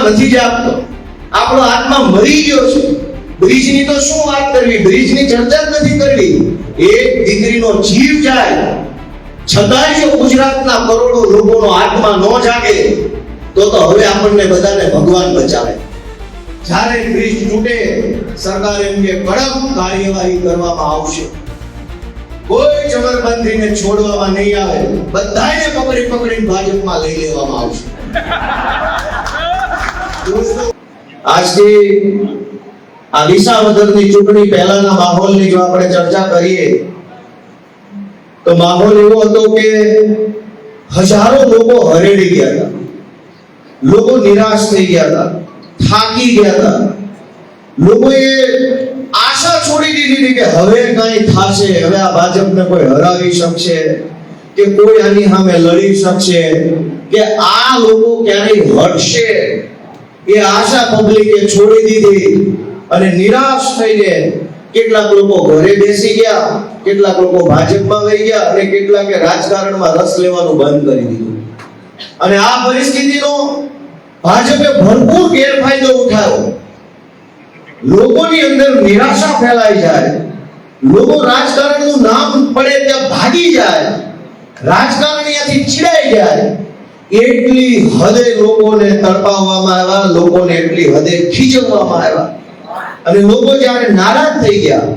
આત્મા નથી જાગતો, આપણો આત્મા મરી ગયો છે। બ્રિજની તો શું વાત કરવી, બ્રિજની ચર્ચા જ નથી કરવી। એક દીકરીનો જીવ જાય છતાંય જો ગુજરાતના કરોડો લોકોનો આત્મા ન જાગે તો હવે આપણને બધાને ભગવાન બચાવે। જ્યારે બ્રિજ તૂટે સરકાર એમ કે કડક કાર્યવાહી કરવામાં આવશે, કોઈ જબરબંધીને છોડવામાં નહીં આવે, બધાને પકડીને ભાજપમાં લઈ લેવામાં આવશે। દોસ્તો, આજથી આ વિસાવદરની ચૂંટણી પહેલાના માહોલની જો આપણે ચર્ચા કરીએ તો માહોલ એવો હતો કે હજારો લોકો હરેડી ગયા હતા, લોકો નિરાશ થઈ ગયા હતા, થાકી ગયા હતા, લોકોએ આશા છોડી દીધી હતી કે હવે કંઈ થશે, હવે આ ભાજપને કોઈ હરાવી શકશે કે કોઈ આની સામે લડી શકશે કે આ લોકો ક્યારેય હટશે, એ આશા પબ્લિકે છોડી દીધી અને નિરાશ થઈને કેટલાક લોકો ઘરે બેસી ગયા, કેટલાક લોકો ભાજપમાં વહી ગયા અને કેટલાકે રાજકારણમાં રસ લેવાનું બંધ કરી દીધું। અને આ પરિસ્થિતિનો ભાજપે ભરપૂર ગેરફાયદો ઉઠાવ્યો। લોકોની અંદર નિરાશા ફેલાઈ જાય, લોકો રાજકારણનું નામ પડે ત્યાં ભાગી જાય, રાજકારણીયાથી ચીડાઈ જાય, એટલી હદે લોકોને તડપાવવામાં આવ્યા, લોકોને એટલી હદે ખીજવવામાં આવ્યા અને લોકો જ્યારે નારાજ થઈ ગયા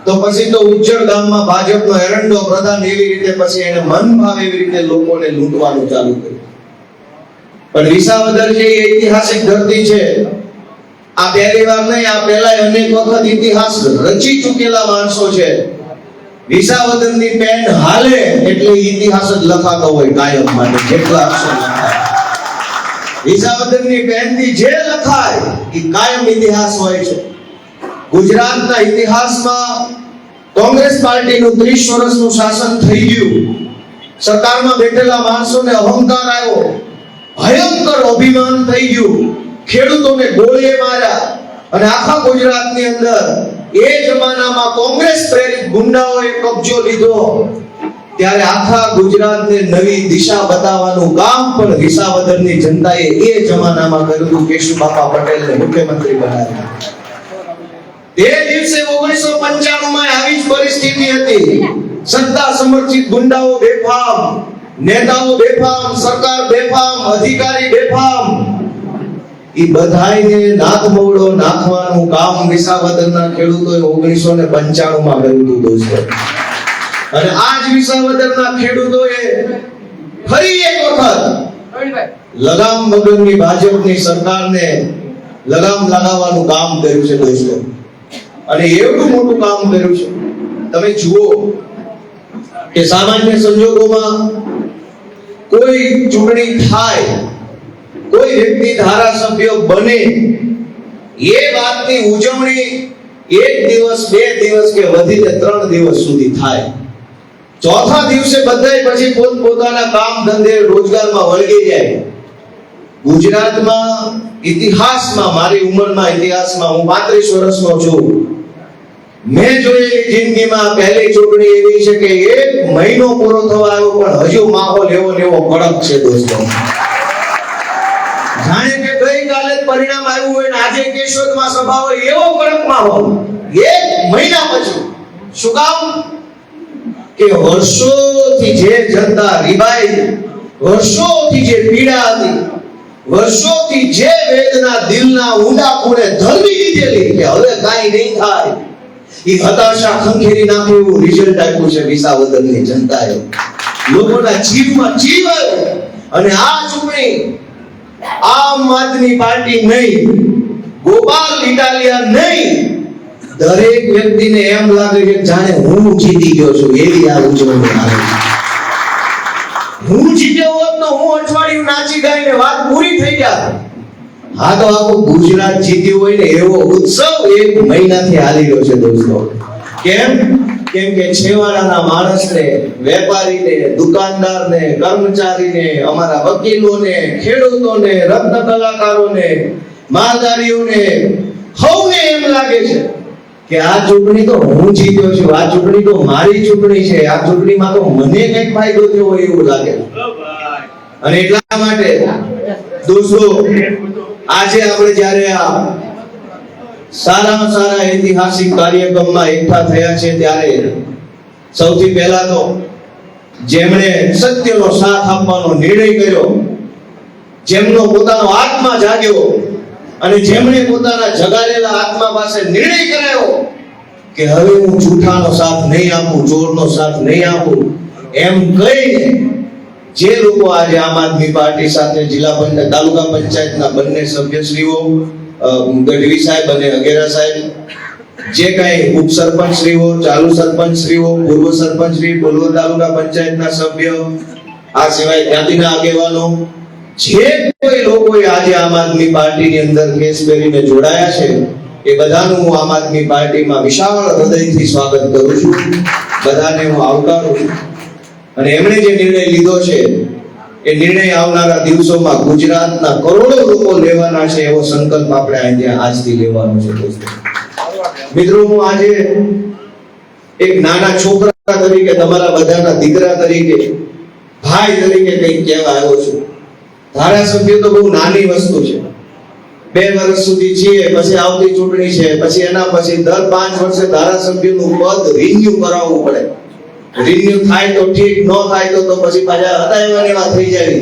તો પછી તો ઉજ્જડ ગામમાં ભાજપનો એરંડો પ્રધાન એવી રીતે પછી એને મન ભાવે એવી રીતે લોકોને લૂંટવાનું ચાલુ કર્યું। પણ વિસાવદર જે ઐતિહાસિક ધરતી છે, આ પહેલી વાર નહીં, આ પહેલા અનેક વખત ઇતિહાસ રચી ચૂકેલા માણસો છે। વિસાવદરની પેન હાલે એટલે ઇતિહાસ જ લખાતો હોય કાયમ માટે, જેટલા અક્ષર લખાય વિસાવદરની પેનથી જે લખાય એ કાયમ ઇતિહાસ હોય છે। ગુજરાતના ઇતિહાસમાં કોંગ્રેસ પાર્ટીનું 30 વર્ષનું શાસન થઈ ગયું, સરકારમાં બેઠેલા માણસોને અહંકાર આવ્યો, ભયંકર અભિમાન થઈ ગયું, ખેડૂતોને ગોળીએ માર્યા અને આખા ગુજરાતની અંદર એ જમાનામાં કોંગ્રેસ પ્રેરિત ગુંડાઓએ કબજો લીધો। ત્યારે આખા ગુજરાતને નવી દિશા બતાવવાનું કામ પણ વિસાવદરની જનતાએ એ જમાનામાં કર્યું હતું। કેશુબાપા પટેલને મુખ્યમંત્રી બનાવ્યા। તે દિવસે 1995 માં આવી જ પરિસ્થિતિ હતી। સત્તા સમર્થિત ગુંડાઓ બેફામ, નેતાઓ બેફામ, સરકાર બેફામ, અધિકારી બેફામ, ઈ બધાયને નાથમોડો નાખવાનું કામ વિસાવદરના ખેડૂતોએ 1995 માં કર્યું હતું દોસ્તો। અને આજ વિસાવદરના ખેડૂતોએ ફરી એક વખત લગામ વગરની ભાજપની સરકારને લગામ લગાવવાનું કામ કર્યું છે દોસ્તો। અને એવું મોટું કામ કર્યું છે, તમે જુઓ કે સામાન્ય સંજોગોમાં કોઈ ચૂંટણી થાય, કોઈ વ્યક્તિ ધારાસભ્ય બને, એ વાતની ઉજવણી 1 દિવસ 2 દિવસ કે વધીને 3 દિવસ સુધી થાય। ચોથા દિવસે બધાય પછી પોતપોતાના કામ ધંધે રોજગારમાં વળગી જાય। ગુજરાતમાં ઇતિહાસમાં, મારી ઉંમરના ઇતિહાસમાં, હું 35 વર્ષનો છું, મેં જોયેલી જિંદગીમાં પહેલી ચૂંટણી એવી છે કે 1 મહિનો પૂરો થવા આવ્યો પણ હજુ માહોલ એવો ને એવો કડક છે દોસ્તો। જાણે કે ગઈકાલે જ પરિણામ આવ્યું હોય ને આજે કેશોદમાં સભા હોય, એવો કડક માહોલ 1 મહિના પછી। શું કામ? કે વર્ષોથી જે જનતા રીબાઈ, વર્ષોથી જે પીડા હતી, વર્ષોથી જે વેદના દિલના ઊંડા ખૂણે ધરવી દીધેલી કે હવે કાંઈ નહીં થાય, એ હતાશા ખંખેરી નાખે એવું રિઝલ્ટ આપ્યું છે વિસાવદરની જનતાએ। લોકોના જીવમાં જીવ આવ્યો અને આ ચૂંટણી આમ આદમી પાર્ટી નહીં, ગોપાલ ઇટાલિયા નહીં, દરેક વ્યક્તિને એમ લાગે કે જાણે હું જીતી ગયો છું એવી આ ઉજવણી આવે છે। હું જીત્યો હોત તો હું અઠવાડિયું નાચી ગાઈને વાત પૂરી થઈ જાત। હા તો આખું ગુજરાત જીત્યું હોય ને એવો ઉત્સવ 1 મહિનાથી હાલી રહ્યો છે દોસ્તો। કેમ? કેમ કે છેવાડાના માણસને, વેપારીને, દુકાનદારને, કર્મચારીને, અમારા વકીલોને, ખેડૂતોને, રત્ન કલાકારોને, માલધારીઓને, સૌને એમ લાગે છે કે આ ચૂંટણી તો હું જીત્યો છું, આ ચૂંટણી તો મારી ચૂંટણી છે, આ ચૂંટણીમાં તો મને કંઈક ફાયદો થયો હોય એવું લાગે। અને એટલા માટે દોસ્તો આજે આપણે જ્યારે આ સારામાં સારા ઐતિહાસિક કાર્યક્રમમાં એકઠા થયા છે ત્યારે સૌથી પહેલા તો જેમણે સત્યનો સાથ આપવાનો નિર્ણય કર્યો, જેમનો પોતાનો આત્મા જાગ્યો અને જેમણે પોતાના જગાડેલા આત્મા પાસે નિર્ણય કરાયો કે હવે હું જૂઠાનો સાથ નહીં આપું, ચોરનો સાથ નહીં આપું, એમ કહીને જે લોકો આજે આમ આદમી પાર્ટી સાથે જિલ્લા પંચાયત તાલુકા પંચાયતના બંને સભ્યશ્રીઓ ગઢવી સાહેબ અને અગેરા સાહેબ, જે કઈ ઉપસરપંચ શ્રીઓ, ચાલુ સરપંચ શ્રીઓ, પૂર્વ સરપંચ શ્રી, પૂર્વ તાલુકા પંચાયતના સભ્ય, આ સિવાય જ્ઞાતિના આગેવાનો, જે કોઈ લોકોએ આજે આમ આદમી પાર્ટીની અંદર કેસ પહેરીને જોડાયા છે એ બધાનું હું આમ આદમી પાર્ટીમાં વિશાળ હૃદયથી સ્વાગત કરું છું. બધાને હું આવકારું છું. અને એમણે જે નિર્ણય લીધો છે એ નિર્ણય આવનારા દિવસોમાં ગુજરાતના કરોડો લોકો લેવાના છે એવો સંકલ્પ આપણે અહીંયા આજથી લેવાનો છે. દોસ્તો મિત્રો, હું આજે એક નાના છોકરા તરીકે, તમારા બધાના દીકરા તરીકે, ભાઈ તરીકે કંઈક કહેવા આવ્યો છું. ધારાસભ્ય તો બહુ નાની વસ્તુ છે. 2 વર્ષ સુધી છીએ, પછી આવતી ચૂંટણી છે, પછી એના પછી દર 5 વર્ષે ધારાસભ્યનું પદ રિન્યુ કરાવવું પડે. રિન્યુ થાય તો ઠીક, ન થાય તો પછી પાછા હટાવવાની વાત થઈ જાય.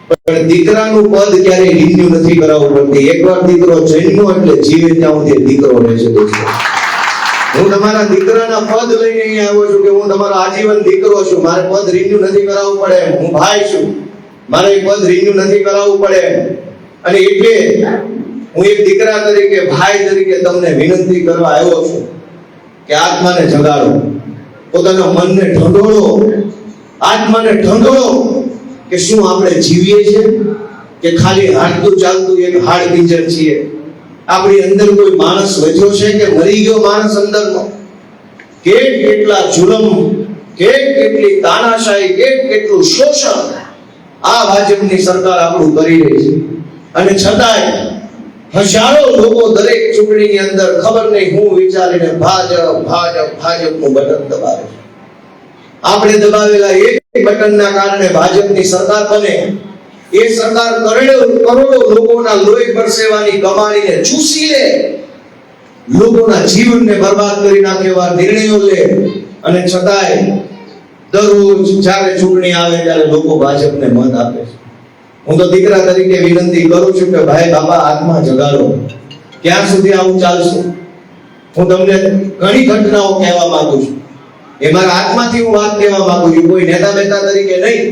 પણ દીકરાનું પદ ક્યારેય રિન્યુ નથી કરાવવું પડતી. એકવાર દીકરો જન્મ્યો એટલે જીવે ત્યાં સુધી દીકરો રહેશે. દોસ્તો, હું તમારા દીકરાના પદ લઈને અહીં આવ્યો છું કે હું તમારો આજીવન દીકરો છું. મારે પદ રિન્યુ નથી કરાવવું પડે. હું ભાઈ છું, મારે પદ રિન્યુ નથી કરાવવું પડે. અને એટલે હું એક દીકરા તરીકે, ભાઈ તરીકે તમને વિનંતી કરવા આવ્યો છું કે આત્માને જગાડો, પોતાના મનને ઢંઢોળો, આત્માને ઢંઢોળો કે શું આપણે જીવીએ છીએ કે ખાલી હાડતું ચાલતું એક હાડ પિંજર છીએ? આપણી અંદર કોઈ માણસ વધ્યો છે કે મરી ગયો માણસ અંદરનો? કેટલા જુલમ, કેટલી તાનાશાહી, કેટલું શોષણ આ ભાજપની સરકાર આપણું કરી રહી છે. અને છતાંય હજારો લોકો દરેક ચૂંટણીની અંદર ખબર નહીં હું વિચારીને ભાજપનું બટન દબાવે છે. આપણે દબાવેલા એક બટનના કારણે ભાજપની સરકાર બને, એ સરકાર કરોડો લોકોના લોહી પરસેવાની કમાણીને ચૂસી લે, લોકોના જીવનને બરબાદ કરી નાખે એવા નિર્ણયો લે, અને છતાંય દરરોજ જ્યારે ચૂંટણી આવે ત્યારે લોકો ભાજપને મત આપે છે. હું તો દીકરા તરીકે વિનંતી કરું છું કે ભાઈ બાપા, આત્મા જગાડો. ક્યાં સુધી આવું ચાલશે? હું તમને ઘણી ઘટનાઓ કહેવા માંગુ છું. એ મારા આત્માથી હું વાત કહેવા માંગુ છું, કોઈ નેતા બેતા તરીકે નહીં.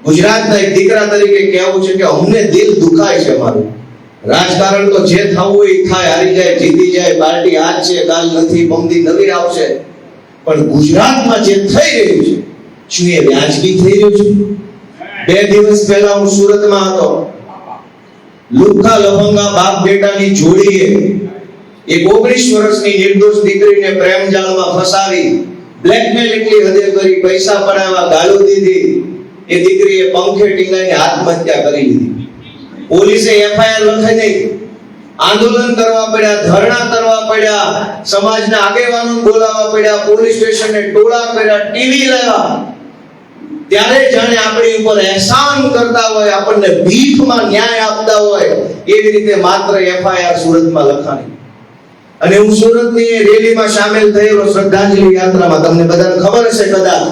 ગુજરાતના એક દીકરા તરીકે કહેવું છે કે અમને દિલ દુખાય છે મારું. રાજકારણ તો જે થવું હોય એ થાય, હારી જાય, જીતી જાય, પાર્ટી આજ છે, કાલ નથી, પમદી નવી આવશે. પણ ગુજરાતમાં જે થઈ રહ્યું છે, શું એ વ્યાજબી થઈ રહ્યું છે? 2 દિવસ પહેલા હું સુરતમાં હતો. લુખ્ખા લફંગા બાપ બેટાની જોડીએ એક 19 વર્ષની નિર્દોષ દીકરીને પ્રેમ જાળમાં ફસાવી, બ્લેકમેલ એટલી હદે કરી, પૈસા પડાવવા, ગાળો દીધી. એ દીકરીએ પંખે ટીંગાઈને આત્મહત્યા કરી લીધી. પોલીસે એફઆઈઆર લખાઈ નહીં, આંદોલન કરવા પડ્યા, ધરણા કરવા પડ્યા, સમાજના આગેવાનો બોલાવવા પડ્યા, પોલીસ સ્ટેશને ટોળા કર્યા, ટીવી લાવ્યા. ત્યારે જાણે આપણી ઉપર એહસાન કરતા હોય, આપણને ભીખમાં ન્યાય આપતા હોય, એવી રીતે માત્ર એફઆઈઆર સુરતમાં લખાણી. અને હું સુરતની રેલીમાં સામેલ થયેલો શ્રદ્ધાંજલિ યાત્રામાં, તમને બધાને ખબર હશે કદાચ,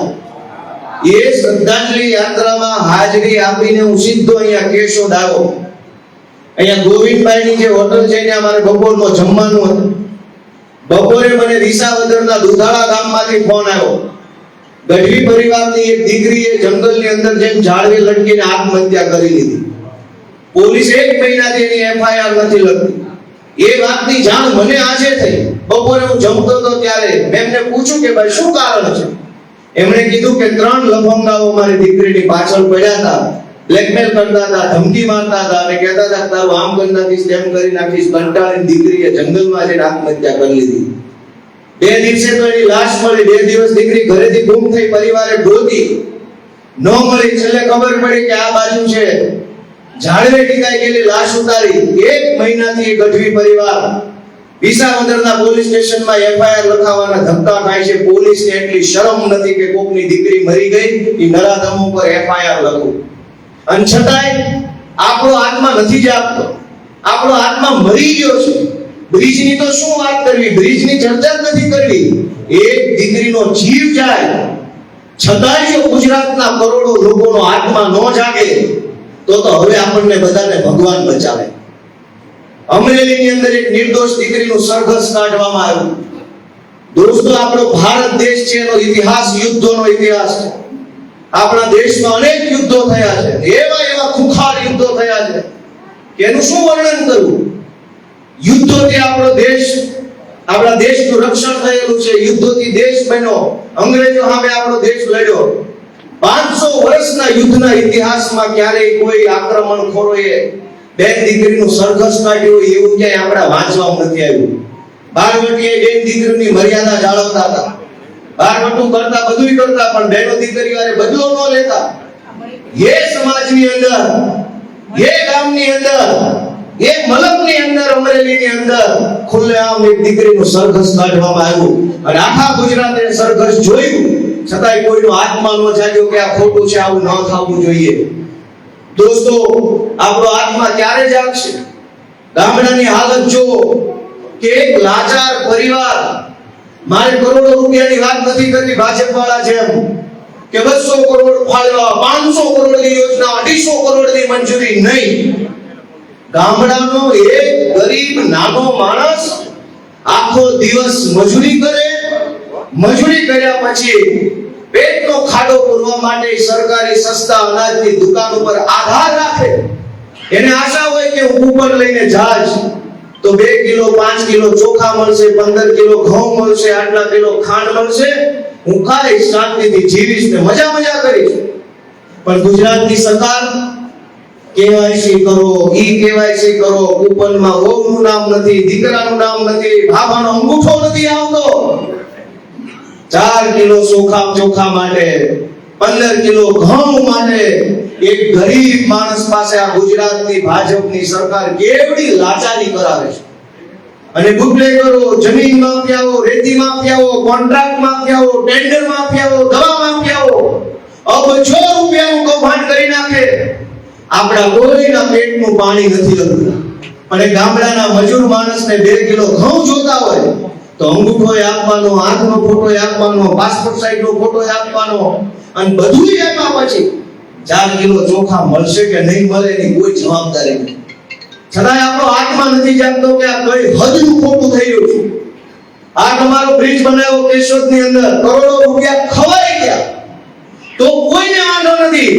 એ શ્રદ્ધાંજલિ યાત્રામાં હાજરી આપીને હું સીધો અહીંયા કેશોદ આવ્યો. અહીંયા ગોવિંદભાઈની જે હોટલ છે ત્યાં મારે બપોરનો જમવાનું હતું. બપોરે મને વિસાવદરના દુધાળા ગામમાંથી ફોન આવ્યો. ગઢવી પરિવારની એક દીકરીએ જંગલની અંદર જેમ ઝાડવે લટકીને આત્મહત્યા કરી લીધી. પોલીસ 1 મહિનાથી એની એફઆઈઆર નથી લખતી. એ વાતની જાણ મને આજે થઈ. બપોરે હું જમતો હતો ત્યારે મેં એમને પૂછ્યું કે ભાઈ શું કારણ છે? એમણે કીધું કે 3 લફંગાઓ મારી દીકરીની પાછળ પડ્યા હતા, બ્લેકમેલ કરતા હતા, ધમકી મારતા હતા અને કહેતા હતા તારું આમ કરી નાખીશ, તેમ કરી નાખીશ. કંટાળીને દીકરીએ જંગલમાં જઈને આત્મહત્યા કરી લીધી. 2 દિવસે તો એની લાશ મળી. 2 દિવસ દીકરી ઘરેથી ગુમ થઈ, પરિવારે ગોતી, ન મળી. છેલ્લે ખબર પડી કે આ બાજુ છે, ઝાડવે ટીકાઈ ગયેલી લાશ ઉતારી. 1 મહિનાથી ગઢવી પરિવાર વિસાવદરના પોલીસ સ્ટેશનમાં એફઆઈઆર લખાવવાના ધક્કા ખાય છે. પોલીસને એટલી શરમ નથી કે કોકની દીકરી મરી ગઈ, એ નરાધમો પર એફઆઈઆર લખો. અને છતાંય આપણો આત્મા નથી જાગતો, આપણો આત્મા મરી ગયો છે. બ્રિજની તો શું વાત કરવી, બ્રિજની ચર્ચા જ નથી કરવી. એક દીકરીનો જીવ જાય છતાંય જો ગુજરાતના કરોડો લોકોનો આત્મા ન જાગે તો હવે આપણને બધાને ભગવાન બચાવે. અમરેલીની અંદર એક નિર્દોષ દીકરીનું સરઘસ કાઢવામાં આવ્યું. દોસ્તો, આપણો ભારત દેશ છે એનો ઇતિહાસ યુદ્ધોનો ઇતિહાસ છે. આપણા દેશમાં અનેક યુદ્ધો થયા છે, એવા એવા ખુખાર યુદ્ધો થયા છે કે એનું શું વર્ણન કરવું. યુદ્ધોથી આપણો દેશ, આપણા દેશનું રક્ષણ થયેલું છે. યુદ્ધોથી દેશ બન્યો, અંગ્રેજો સામે આપણો દેશ લડ્યો. 500 વર્ષના યુદ્ધના ઇતિહાસમાં ક્યારેય કોઈ આક્રમણખોરોએ બેન દીકરીનું સરઘસ કાઢ્યું એવું ક્યાંય આપણા વાંચવામાં નથી આવ્યું. બારવટીએ બેન દીકરીની મર્યાદા જાળવતા હતા. બારવટું કરતા, બધુંય કરતા, પણ બહેનો દીકરીઓ વારે બદલો ન લેતા. એ સમાજની અંદર, એ ગામની અંદર, એ મલકની અંદર, અમરેલીની અંદર ખુલ્લેઆમ એક દીકરીનું સરઘસ કાઢવામાં આવ્યું અને આખા ગુજરાતે સરઘસ જોયું, છતાંય કોઈનો આત્મા ન જાગ્યો કે આ ખોટું છે, આવું ન થવું જોઈએ. દોસ્તો, આપણો આત્મા ક્યારે જાગશે? ગામડાની હાલત જો કે એક લાચાર પરિવાર, મારે કરોડો રૂપિયાની વાત નથી કરતી ભાજપ વાળા જેમ કે 200 કરોડ ફાળવા, 500 કરોડની યોજના, 250 કરોડની મંજૂરી નહીં. ગામડાનો એક ગરીબ નાનો માણસ આખો દિવસ મજૂરી કરે, મજૂરી કર્યા પછી પેટનો ખાડો પૂરવા માટે સરકારી સસ્તા અનાજની દુકાન ઉપર આધાર રાખે. એને આશા હોય કે હું કૂપન લઈને જાજ તો 2 કિલો 5 કિલો ચોખા મળશે, 15 કિલો ઘઉં મળશે, આટલા કિલો ખાંડ મળશે, હું ખાઈશ, શાંતિથી જીવીશ ને મજા કરીશ. પણ ગુજરાતની સરકાર કેવાયસી કરો, ઈ કેવાયસી કરો, કૂપનમાં વહુનું નામ નથી, દીકરાનું નામ નથી, બાબાનો અંગૂઠો નથી આવતો. 4 કિલો ચોખા માટે, 15 કિલો ઘઉં માટે એક ગરીબ માણસ પાસે આ ગુજરાતની ભાજપની સરકાર કેવડી લાચારી કરાવે છે. અને બુટલેગરો, જમીન માફિયાઓ, રેતી માફિયાઓ, કોન્ટ્રાક્ટ માફિયાઓ, ટેન્ડર માફિયાઓ, દવા માફિયાઓ અબજો રૂપિયાનું કૌભાંડ કરી નાખે. આપણા કોઈના પેટનું પાણી નથી લગતું. અને ગામડાના મજૂર માણસને 2 કિલો ઘઉં જોતા હોય તો અંગૂઠો આપવાનો, હાથનો ફોટો આપવાનો, પાસપોર્ટ સાઈઝનો ફોટો આપવાનો, અને બધું એમાં પછી 4 કિલો ચોખા મળશે કે નહીં મળે એની કોઈ જવાબદારી નથી. છતાંય આપણો આત્મા નથી જાગતો કે આ કઈ હદનું ખોટું થઈ રહ્યું છે. આ તમારો બ્રિજ બનાવ્યો કેશોદની અંદર, કરોડો રૂપિયા ખવાઈ ગયા તો કોઈને વાંધો નથી.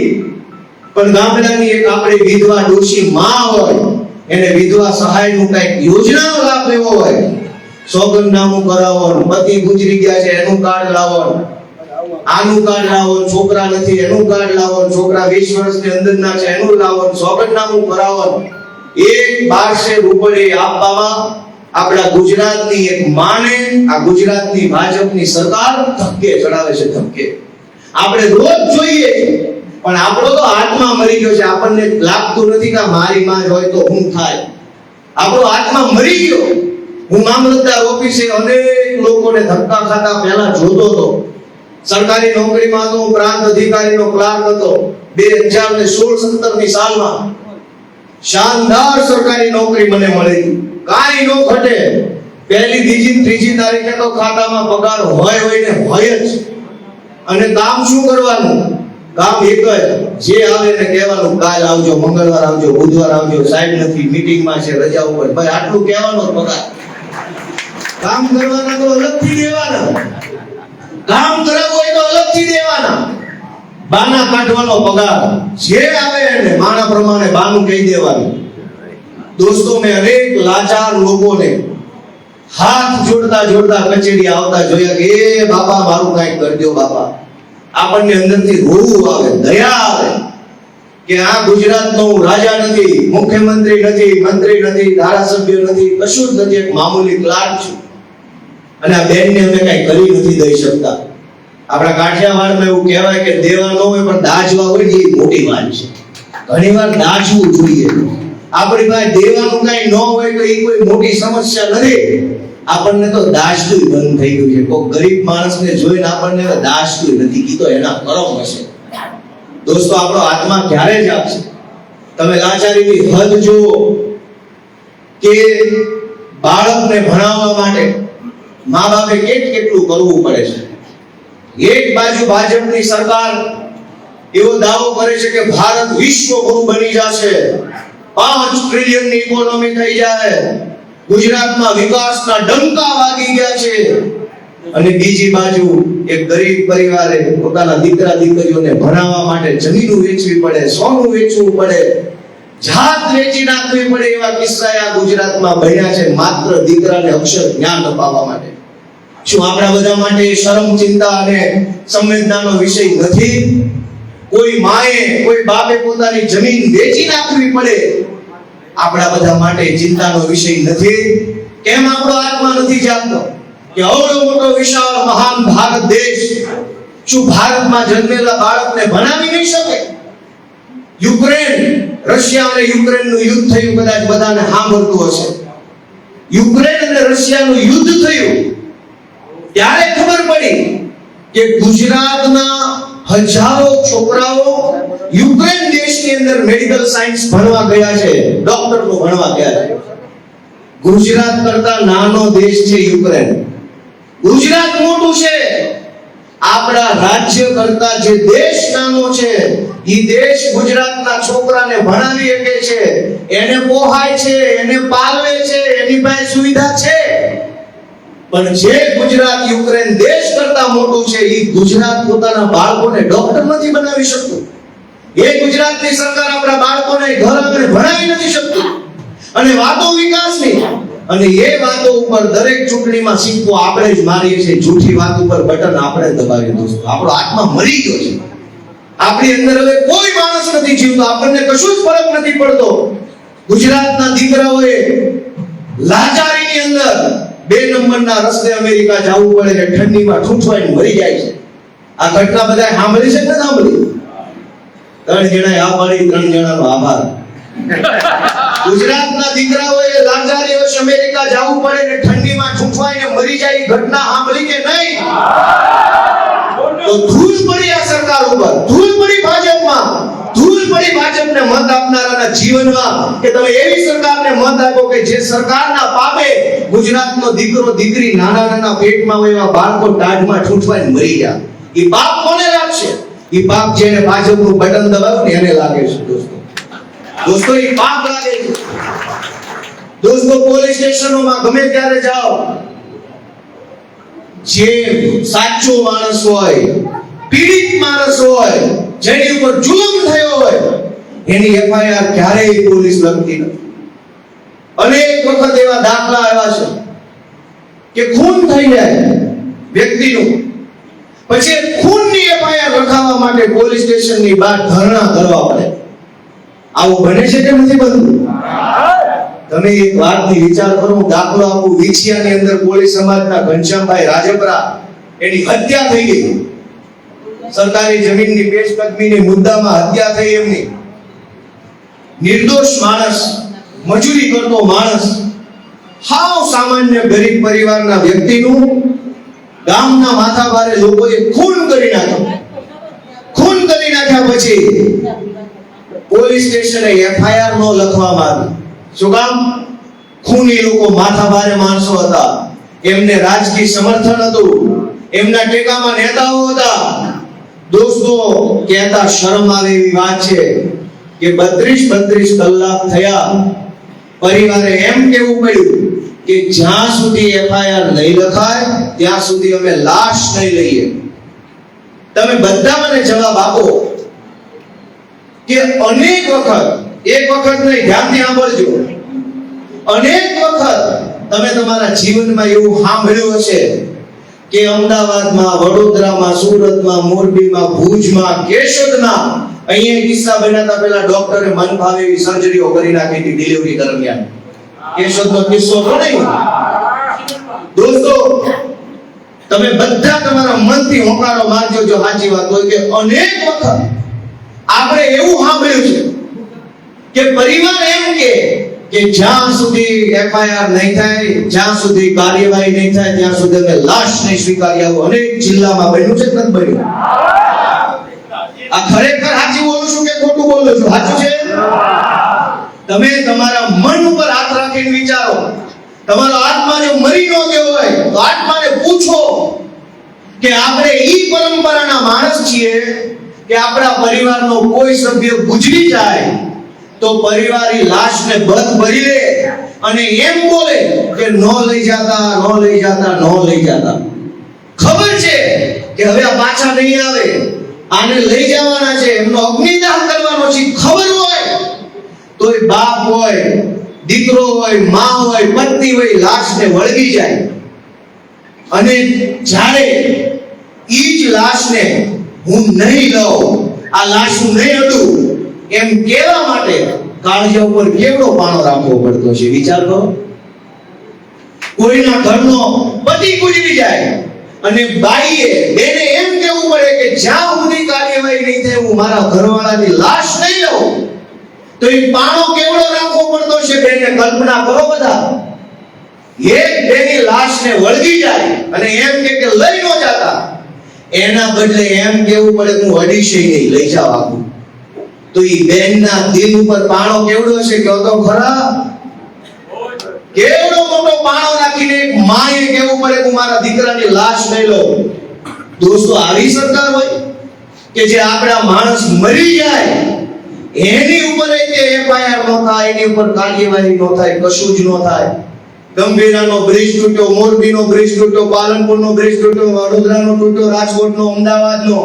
પણ ગામડાની એક આપણી વિધવા ડોશી માં હોય, એને વિધવા સહાયનું કઈક યોજનાનો લાભ લેવો હોય, સોગંદનામું કરાવો, પતિ ગુજરી ગયા છે એનું કાર્ડ લાવો, આનું કાર્ડ લાવો, છોકરા નથી એનું કાર્ડ લાવો, છોકરા 20 વર્ષની અંદરના છે એનું લાવો, સોગંદનામું કરાવો. 1200 રૂપિયા આપવામાં આપણા ગુજરાતની એક માને આ ગુજરાતની ભાજપની સરકાર ધક્કે ચડાવે છે, ધક્કે. આપણે રોજ જોઈએ પણ આપણો તો આત્મા મરી ગયો છે. આપણને લાગતું નથી કે મારી માં હોય તો હું થાય. આપણો આત્મા મરી ગયો. હું મામલતદાર ઓફિસે અનેક લોકોને ધક્કા ખાતા પહેલા જોતો હતો. સરકારી નોકરીમાં તો પ્રાંત અધિકારીનો ક્લાર્ક હતો. 2016-17 ની સાલમાં શાનદાર સરકારી નોકરી મને મળી, કાઈ નો ઘટે. પહેલી, બીજી, ત્રીજી તારીખે તો ખાતામાં પગાર હોય ને હોય જ. અને કામ શું કરવાનું? કામ એક જ, જે આવે ને કહેવાનું કાલ આવજો, મંગળવાર આવજો, બુધવાર આવજો, સાહેબ નથી, મીટિંગમાં છે, રજા ઉપર, ભાઈ આટલું કહેવાનો પગાર. કામ કરવાના તો અલગથી દેવાના, કામ કરાવવું હોય તો અલગથી દેવાના. બાના કાઢવાનો પગાર, જે આવે એને માણા પ્રમાણે બાનું કહી દેવાનું. દોસ્તો, મેં અનેક લાચાર લોકોને હાથ જોડતા કચેરી આવતા જોયા કે એ બાપા મારું કાંઈક કરજો બાપા. આપણને અંદરથી રોવું આવે, દયા આવે કે આ ગુજરાતનો રાજા નથી, મુખ્યમંત્રી નથી, મંત્રી નથી, ધારાસભ્ય નથી, કશું જ નથી, એક મામૂલી ક્લાર્ક છું. અને આ બેનને અમે કાંઈ કરી નથી દઈ શકતા. આપણા કાઠિયાવાડમાં એવું કહેવાય કે દેવા ન હોય પણ દાજવા હોય ને એ મોટી વાત છે. ઘણીવાર દાજવું જોઈએ. આપણી પાસે દેવાનું કાંઈ ન હોય તો એ કોઈ મોટી સમસ્યા નથી. આપણને તો દાજતું બંધ થઈ ગયું છે. કોઈ ગરીબ માણસને જોઈને આપણને દાજતું નથી, કીધો એના કરમ હશે. દોસ્તો, આપણો આત્મા ક્યારે જાગશે? તમે લાચારીની હદ જુઓ કે બાળકને ભણાવવા માટે મા બાપે કેટલું કરવું પડે છે. એક બાજુ ભાજપની સરકાર એવો દાવો કરે છે કે ભારત વિશ્વગુરુ બની જશે, 5 ટ્રિલિયનની ઇકોનોમી થઈ જાય, ગુજરાતમાં વિકાસના ડંકા વાગી ગયા છે, અને બીજી બાજુ એક ગરીબ પરિવારે પોતાના દીકરા દીકરીઓને ભણાવવા માટે જમીન વેચવી પડે, સોનું વેચવું પડે, જાત વેચી નાખવી પડે એવા કિસ્સા આ ગુજરાતમાં બન્યા છે માત્ર દીકરાને અક્ષર જ્ઞાન અપાવવા માટે. શું આપણા બધા માટે શરમ, ચિંતા અને સંવેદનાનો વિષય નથી? કોઈ માએ, કોઈ બાપે પોતાની જમીન વેચી નાખવી પડે, આપણા બધા માટે ચિંતાનો વિષય નથી? કેમ આપણો આત્મા નથી જાગતો કે આવડો મોટો વિશાળ મહાન ભારત દેશ શું ભારતમાં જન્મેલા બાળકને ભણાવી નહીં શકે? યુક્રેન, રશિયા અને યુક્રેનનું યુદ્ધ થયું, કદાચ બધાને સાંભળતું હશે. યુક્રેન અને રશિયાનું યુદ્ધ થયું ત્યારે ખબર પડી કે ગુજરાતના હજારો છોકરાઓ યુક્રેન દેશની અંદર મેડિકલ સાયન્સ ભણવા ગયા છે, ડોક્ટરનો ભણવા ગયા છે. ગુજરાત કરતા નાનો દેશ છે યુક્રેન. ગુજરાત મોટું છે, આપણા રાજ્ય કરતા જે દેશ નાનો છે એ દેશ ગુજરાતના છોકરાને ભણાવી શકે છે, એને પોહાય છે, એને પાલવે છે, એની પાસે સુવિધા છે. પણ જે ગુજરાત યુક્રેન દેશ કરતા મોટું છે એ ગુજરાત પોતાના બાળકોને ડોક્ટર નથી બનાવી શકતું. એ ગુજરાતની સરકાર આપણા બાળકોને ઘર આંગણે ભણાવી નથી શકતું. અને વાતો વિકાસની, અને એ વાતો ઉપર દરેક ચૂંટણીમાં સિક્કો આપણે જ મારીએ છીએ. જૂઠી વાત ઉપર બટન આપણે દબાવીએ. દોસ્તો, આપણો આત્મા મરી ગયો છે. આપણી અંદર હવે કોઈ માણસ નથી જીવતો, આપણને કશું જ ફરક નથી પડતો. ગુજરાતના દીકરાઓએ લાચારીની અંદર 2 નંબરના રસ્તે અમેરિકા જવું પડે છે, ઠંડીમાં ઠૂંઠવાઈને મરી જાય છે. આ ઘટના બધાએ સાંભળી છે કે ન સાંભળી? 3 જણાએ આ પાડી, 3 જણાનો આભાર. ગુજરાતના દીકરાઓએ લાચારી વર્ષ અમેરિકા જવું પડે ને ઠંડીમાં ઠૂંઠવાઈને મરી જાય, ઘટના સાંભળી કે નહીં? તો ધૂળ પડી આ સરકાર ઉપર, ધૂળ પડી ભાજપમાં, ધૂળ પડી ભાજપને મત આપનારાના જીવનમાં કે તમે એવી સરકારને મત આપો કે જે સરકારના પાપે ગુજરાતનો દીકરો દીકરી નાના પેટમાં હોય એવા બાળકો ટાઢમાં ઠૂંઠવાઈને મરી ગયા. એ પાપ કોને લાગશે? એ પાપ જેને ભાજપનું બટન દબાવ્યું ને એને લાગે છે. દોસ્તો એ પાપ લાગે છે. દોસ્તો, પોલીસ સ્ટેશનોમાં ગમે ત્યારે જાઓ, જે સાચો માણસ હોય, પીડિત માણસ હોય, જેની ઉપર જુલ્મ થયો હોય, એની એફઆઈઆર ક્યારેય પોલીસ લખતી નથી. અનેક વખત એવા દાખલા આવ્યા છે કે ખૂન થઈ જાય વ્યક્તિનું, પછી ખૂનની એફઆઈઆર લખાવવા માટે પોલીસ સ્ટેશનની બહાર ધરણા કરવા પડે. આવું બને છે કે નથી બનતું? તમે એક વાતની વિચાર કરો. દાખલો આપું, વિછિયાની અંદર કોળી સમાજના ઘનશ્યામભાઈ રાજપરા, એની હત્યા થઈ ગઈ. સરકારી જમીનની પેશકદમીની મુદ્દામાં હત્યા થઈ એમની. નિર્દોષ માણસ, મજૂરી કરતો માણસ, હાવ સામાન્ય ગરીબ પરિવારના વ્યક્તિનું ગામના માથાભારે લોકોએ ખૂન કરી નાખ્યો. ખૂન કરી નાખ્યા પછી પોલીસ સ્ટેશને એફઆઈઆર નો લખવામાં આવી. શું કામ? ખૂની લોકો માથાભારે માણસો હતા, એમને રાજકીય સમર્થન હતું, એમના ટેકામાં નેતાઓ હતા. દોસ્તો, કહેતા શરમ આવે એવી વાત છે કે 32 કલાક થયા, પરિવારે એમ કહેવું પડ્યું કે જ્યાં સુધી એફઆઈઆર નહીં લખાય ત્યાં સુધી અમે લાશ નહીં લઈએ. તમે બધા મને જવાબ આપો કે અનેક વખત, એક વખત નહીં, ધ્યાનથી સાંભળજો, અનેક વખત તમે તમારા જીવનમાં એવું સાંભળ્યું હશે કે અમદાવાદમાં, વડોદરામાં, સુરતમાં, મોરબીમાં, ભુજમાં, કેશોદમાં અહીંયા કિસ્સા બન્યા હતા. પેલા ડોક્ટરે મન ફાવે એવી સર્જરીઓ કરી નાખી હતી ડિલિવરી દરમિયાન. કેશોદનો કિસ્સો તો નહીં. દોસ્તો, તમે બધા તમારા મનથી હોંકારો મારજો જો સાચી વાત હોય કે અનેક વખત આપણે એવું સાંભળ્યું છે કે પરિવાર એમ કે જ્યાં સુધી એફઆઈઆર નહીં થાય, જ્યાં સુધી કાર્યવાહી નહીં થાય ત્યાં સુધી અમે લાશ નહીં સ્વીકારી. આવું અનેક જિલ્લામાં બન્યું છે કે નથી બન્યું? આ ખરેખર સાચું બોલું છું કે ખોટું બોલું છું, સાચું છે? તમે તમારા મન ઉપર હાથ રાખીને વિચારો. તમારો આત્મા જો મરી ન ગયો હોય તો આત્માને પૂછો કે આપણે ઈ પરંપરાના માણસ છીએ કે આપણા પરિવારનો કોઈ સભ્ય ગુજરી જાય તો પરિવારની લાશને બધ ભરી લે અને એમ બોલે કે નો લઈ જાતા. ખબર છે કે હવે આ પાછા નહીં આવે, આને લઈ જવાના છે, એમનો અગ્નિદાહ કરવાનો છે, ખબર હોય તોય બાપ હોય, દીકરો હોય, માં હોય, પત્ની હોય, લાશને વળગી જાય. અને જ્યારે ઈ જ લાશને હું નહીં લઉં, આ લાશ હું નહીં અડું એમ કહેવા માટે કાળજા ઉપર કેવડો પાણો રાખવો પડતો છે, વિચાર કરો. કોઈના ઘરનો પતિ ગુજરી જાય અને બાઈએ બેને એમ કહેવું પડે કે જ્યાં સુધી કાર્યવાહી નહીં થાય હું મારા ઘરવાળાની લાશ નહીં લઉં, તો એ પાણો કેવડો રાખવો પડતો છે બેને. કલ્પના કરો બધા. એક બેની લાશને વળગી જાય અને એમ કે લઈ ન જાતા, એના બદલે એમ કેવું પડે હું અડીશ નહીં, લઈ જાવ આખું. તો એ બેનના દિલ ઉપર પાણો કેવડો છે કહો તો ખરા? કેવડો મોટો પાણો નાખીને એક માએ કેવું પડે કે મારા દીકરાની લાશ નહીં લઉં. દોસ્તો, આવી સરકાર હોય કે જે આપણા માણસ મરી જાય એની ઉપર એફઆઈઆર ન થાય, એની ઉપર કાર્યવાહી ન થાય, કશું જ ન થાય. ગંભીરાનો બ્રિજ તૂટ્યો, મોરબીનો બ્રિજ તૂટ્યો, પાલનપુરનો બ્રિજ તૂટ્યો, વડોદરાનો તૂટ્યો, રાજકોટનો, અમદાવાદનો,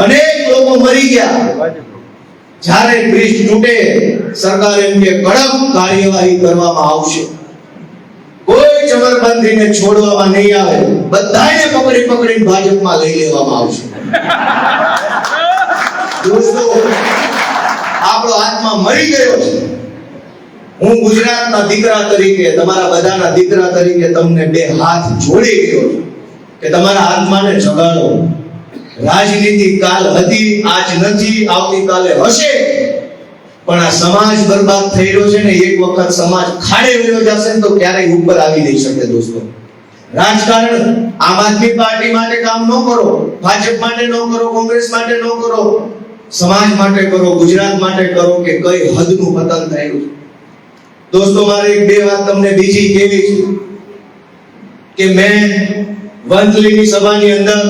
અનેક લોકો મરી ગયા. જ્યારે બ્રિજ તૂટે સરકાર એમ કે કડક કાર્યવાહી કરવામાં આવશે, કોઈ જબરબંધીને છોડવામાં નહીં આવે, બધાને પકડીને ભાજપમાં લઈ લેવામાં આવશે. દોસ્તો, આપણો આત્મા મરી ગયો છે. હું ગુજરાતના દીકરા તરીકે, તમારા બધાના દીકરા તરીકે તમને બે હાથ જોડી ગયો છું કે તમારા આત્માને જગાડો. રાજનીતિ કાલ હતી, આજ નથી, આવતીકાલે હશે, પણ આ સમાજ બરબાદ થઈ રહ્યો છે ને, એક વખત સમાજ ખાડે વયો જશે ને તો ક્યારેય ઉપર આવી નહીં શકે. દોસ્તો, રાજકારણ આમ આદમી પાર્ટી માટે કામ ન કરો, ભાજપ માટે ન કરો, કોંગ્રેસ માટે ન કરો, સમાજ માટે કરો, ગુજરાત માટે કરો કે કઈ હદનું પતન થયું છે. દોસ્તો, મારે એક બે વાત તમને બીજી કહેવી છે કે મેં વંથલીની સભાની અંદર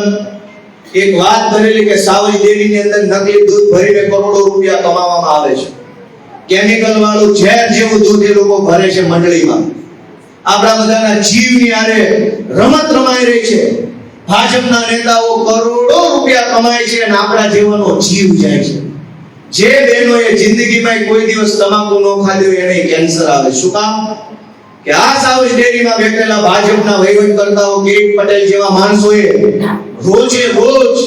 એક વાત કરેલી કે સાવજ ડેરીની અંદર નકલી દૂધ ભરીને કરોડો રૂપિયા કમાવામાં આવે છે. કેમિકલ વાળું ઝેર જેવું દૂધ એ લોકો ભરે છે મંડળીમાં. આપણા બધાના જીવની આરે રમત રમાઈ રહી છે. ભાજપના નેતાઓ કરોડો રૂપિયા કમાય છે અને આપણા જીવનનો જીવ જાય છે. જે બહેનોએ જિંદગીમાં કોઈ દિવસ તમાકુ ન ખાધ્યો એને કેન્સર આવે. શું કામ? કે આ સાવજ ડેરીમાં બેઠેલા ભાજપના વહીવટકર્તાઓ કિરીટ પટેલ જેવા માણસોએ રોજે રોજ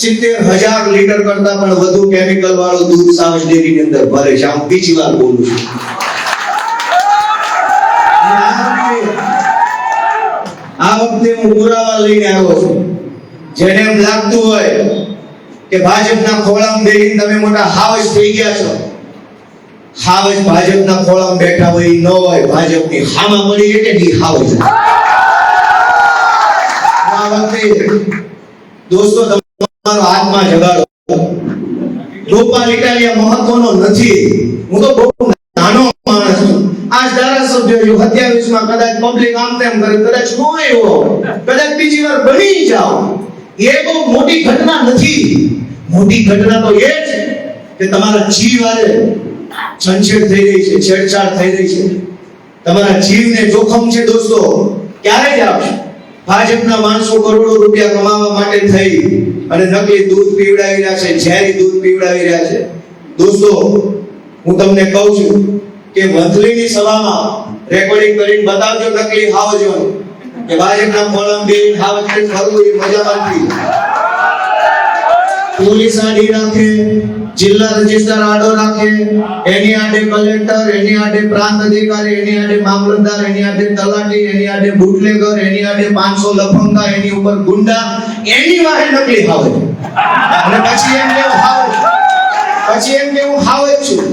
70,000 લીટર કરતા પણ વધુ કેમિકલ વાળું દૂધ સાવજ ડેરીની અંદર ભરે છે. હું બીજી વાર બોલું છું. આ વખતે હું પુરાવા લઈને આવ્યો છું. જેને એમ લાગતું હોય કે ભાજપના ખોળામાં બેહીને તમે મોટા હાવજ થઈ ગયા છો, હાવજ ભાજપના ખોળામાં બેઠા હોય ન હોય, ભાજપની હામાં પડી એટલે દી હાવજ. આ વખતે દોસ્તો તમારો આત્મા જગાડો. ગોપાલ ઇટાલિયા મહત્વનો નથી. હું તો બહુ નાનો માણસ છું. આજ ધારાસભ્ય જો 27 માં કદાચ પબ્લિક આમ તેમ કરે, કદાચ નો આવ્યો, કદાચ બીજી વાર બની જાઓ, એ બહુ મોટી ઘટના નથી. મોટી ઘટના તો એ છે કે તમારા જીવ આરે છંછેડ થઈ રહી છે, છેડછાડ થઈ રહી છે, તમારા જીવને જોખમ છે. દોસ્તો, ક્યારે જ આવશે? ભાજપના માણસો કરોડો રૂપિયા કમાવા માટે થઈ અને નકલી દૂધ પીવડાવી રહ્યા છે, ઝેરી દૂધ પીવડાવી રહ્યા છે. દોસ્તો, હું તમને કહું છું કે વંથલીની સભામાં રેકોર્ડિંગ કરીને બતાવજો નકલી હાવજો કે ભાજપના ખોળામાં બે હાવજ કરીને ફરવું એ મજા નથી. પોલીસ આડી રાખે, જિલ્લા રજિસ્ટ્રાર આડો રાખે, એની આડે કલેક્ટર, એની આડે પ્રાંત અધિકારી, એની આડે મામલતદાર, એની આડે તલાટી, એની આડે બુટલેગર, એની આડે 500 લફંગા, એની ઉપર ગુંડા, એની વાહે નકલી હાવજ. અને પછી એમ કે હું હાવજ છું.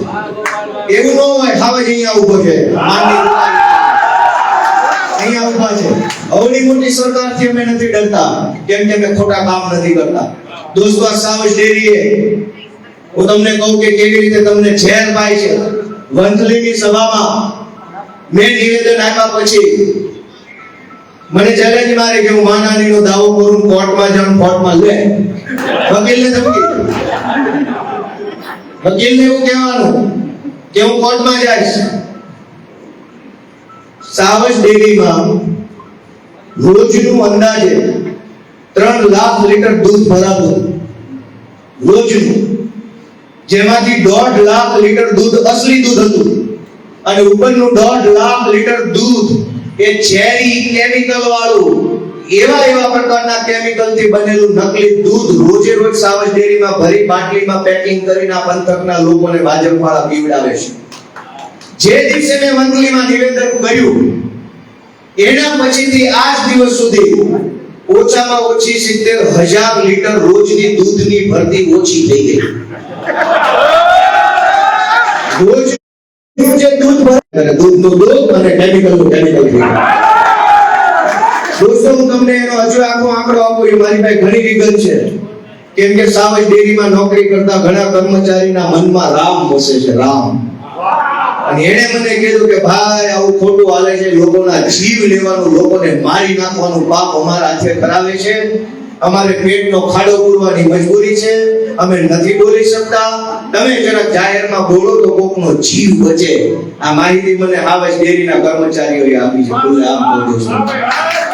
એવું ન હોય. હાવજ અહીંયા ઊભો છે, અહીંયા ઊભા છે. અવળી મોટી સરકારથી અમે નથી ડરતા, કેમ કે અમે ખોટા કામ નથી કરતા. દોસ્તો, આ સાવજ ડેરીએ હું તમને કહું કે કેવી રીતે તમને ઝેર પાય છે. વંથલીની સભામાં મેં નિવેદન આપ્યા પછી મને ચેલેન્જ મારી કે હું માનાનીનો દાવો કરું, કોર્ટમાં જાઉં, કોર્ટમાં લે વકીલને ધમકી. વકીલને એવું કહેવાનું કે હું કોર્ટમાં જઈશ. સાવજ ડેરીમાં રોજનું અંદાજે 3 લાખ લીટર દૂધ ભરાતું રોજનું, જેમાંથી 1.5 લાખ લીટર દૂધ અસલી દૂધ હતું અને ઉપરનું 1.5 લાખ લીટર દૂધ એ ઝેરી કેમિકલ વાળું એવા પ્રકારના કેમિકલ થી બનેલું નકલી દૂધ રોજે રોજ સાવજ ડેરીમાં ભરી બાટલીમાં પેકિંગ કરીને આ પંથકના લોકોને ભાજપ વાળા પીવડાવે છે. જે દિવસે મેં મંડળીમાં નિવેદન કર્યું એના પછીથી આજ દિવસ સુધી ઓછામાં ઓછી 70,000 લીટર રોજની દૂધની ભરતી ઓછી થઈ ગઈ. રોજ જે દૂધ ભરે દૂધનું દૂધ અને કેમિકલનું કેમિકલ થઈ ગયું. દોસ્તો હું તમને એનો હજુ આખો આંકડો આપું. એ મારી પાસે ઘણી વિગત છે, કેમ કે સાવજ ડેરીમાં નોકરી કરતા ઘણા કર્મચારીના મનમાં રામ વસે છે, રામ. અને એણે મને કીધું કે ભાઈ આવું ખોટું હાલે છે, લોકોના જીવ લેવાનું, લોકોને મારી નાખવાનું પાપ અમારા હાથે કરાવે છે. અમારે પેટનો ખાડો પૂરવાની મજબૂરી છે, અમે નથી બોલી શકતા. તમે જરાક જાહેરમાં બોલો તો કોકનો જીવ બચે. આ માહિતી મને સાવજ ડેરીના કર્મચારીઓએ આપી છે. બોલે આપ બોલો છો.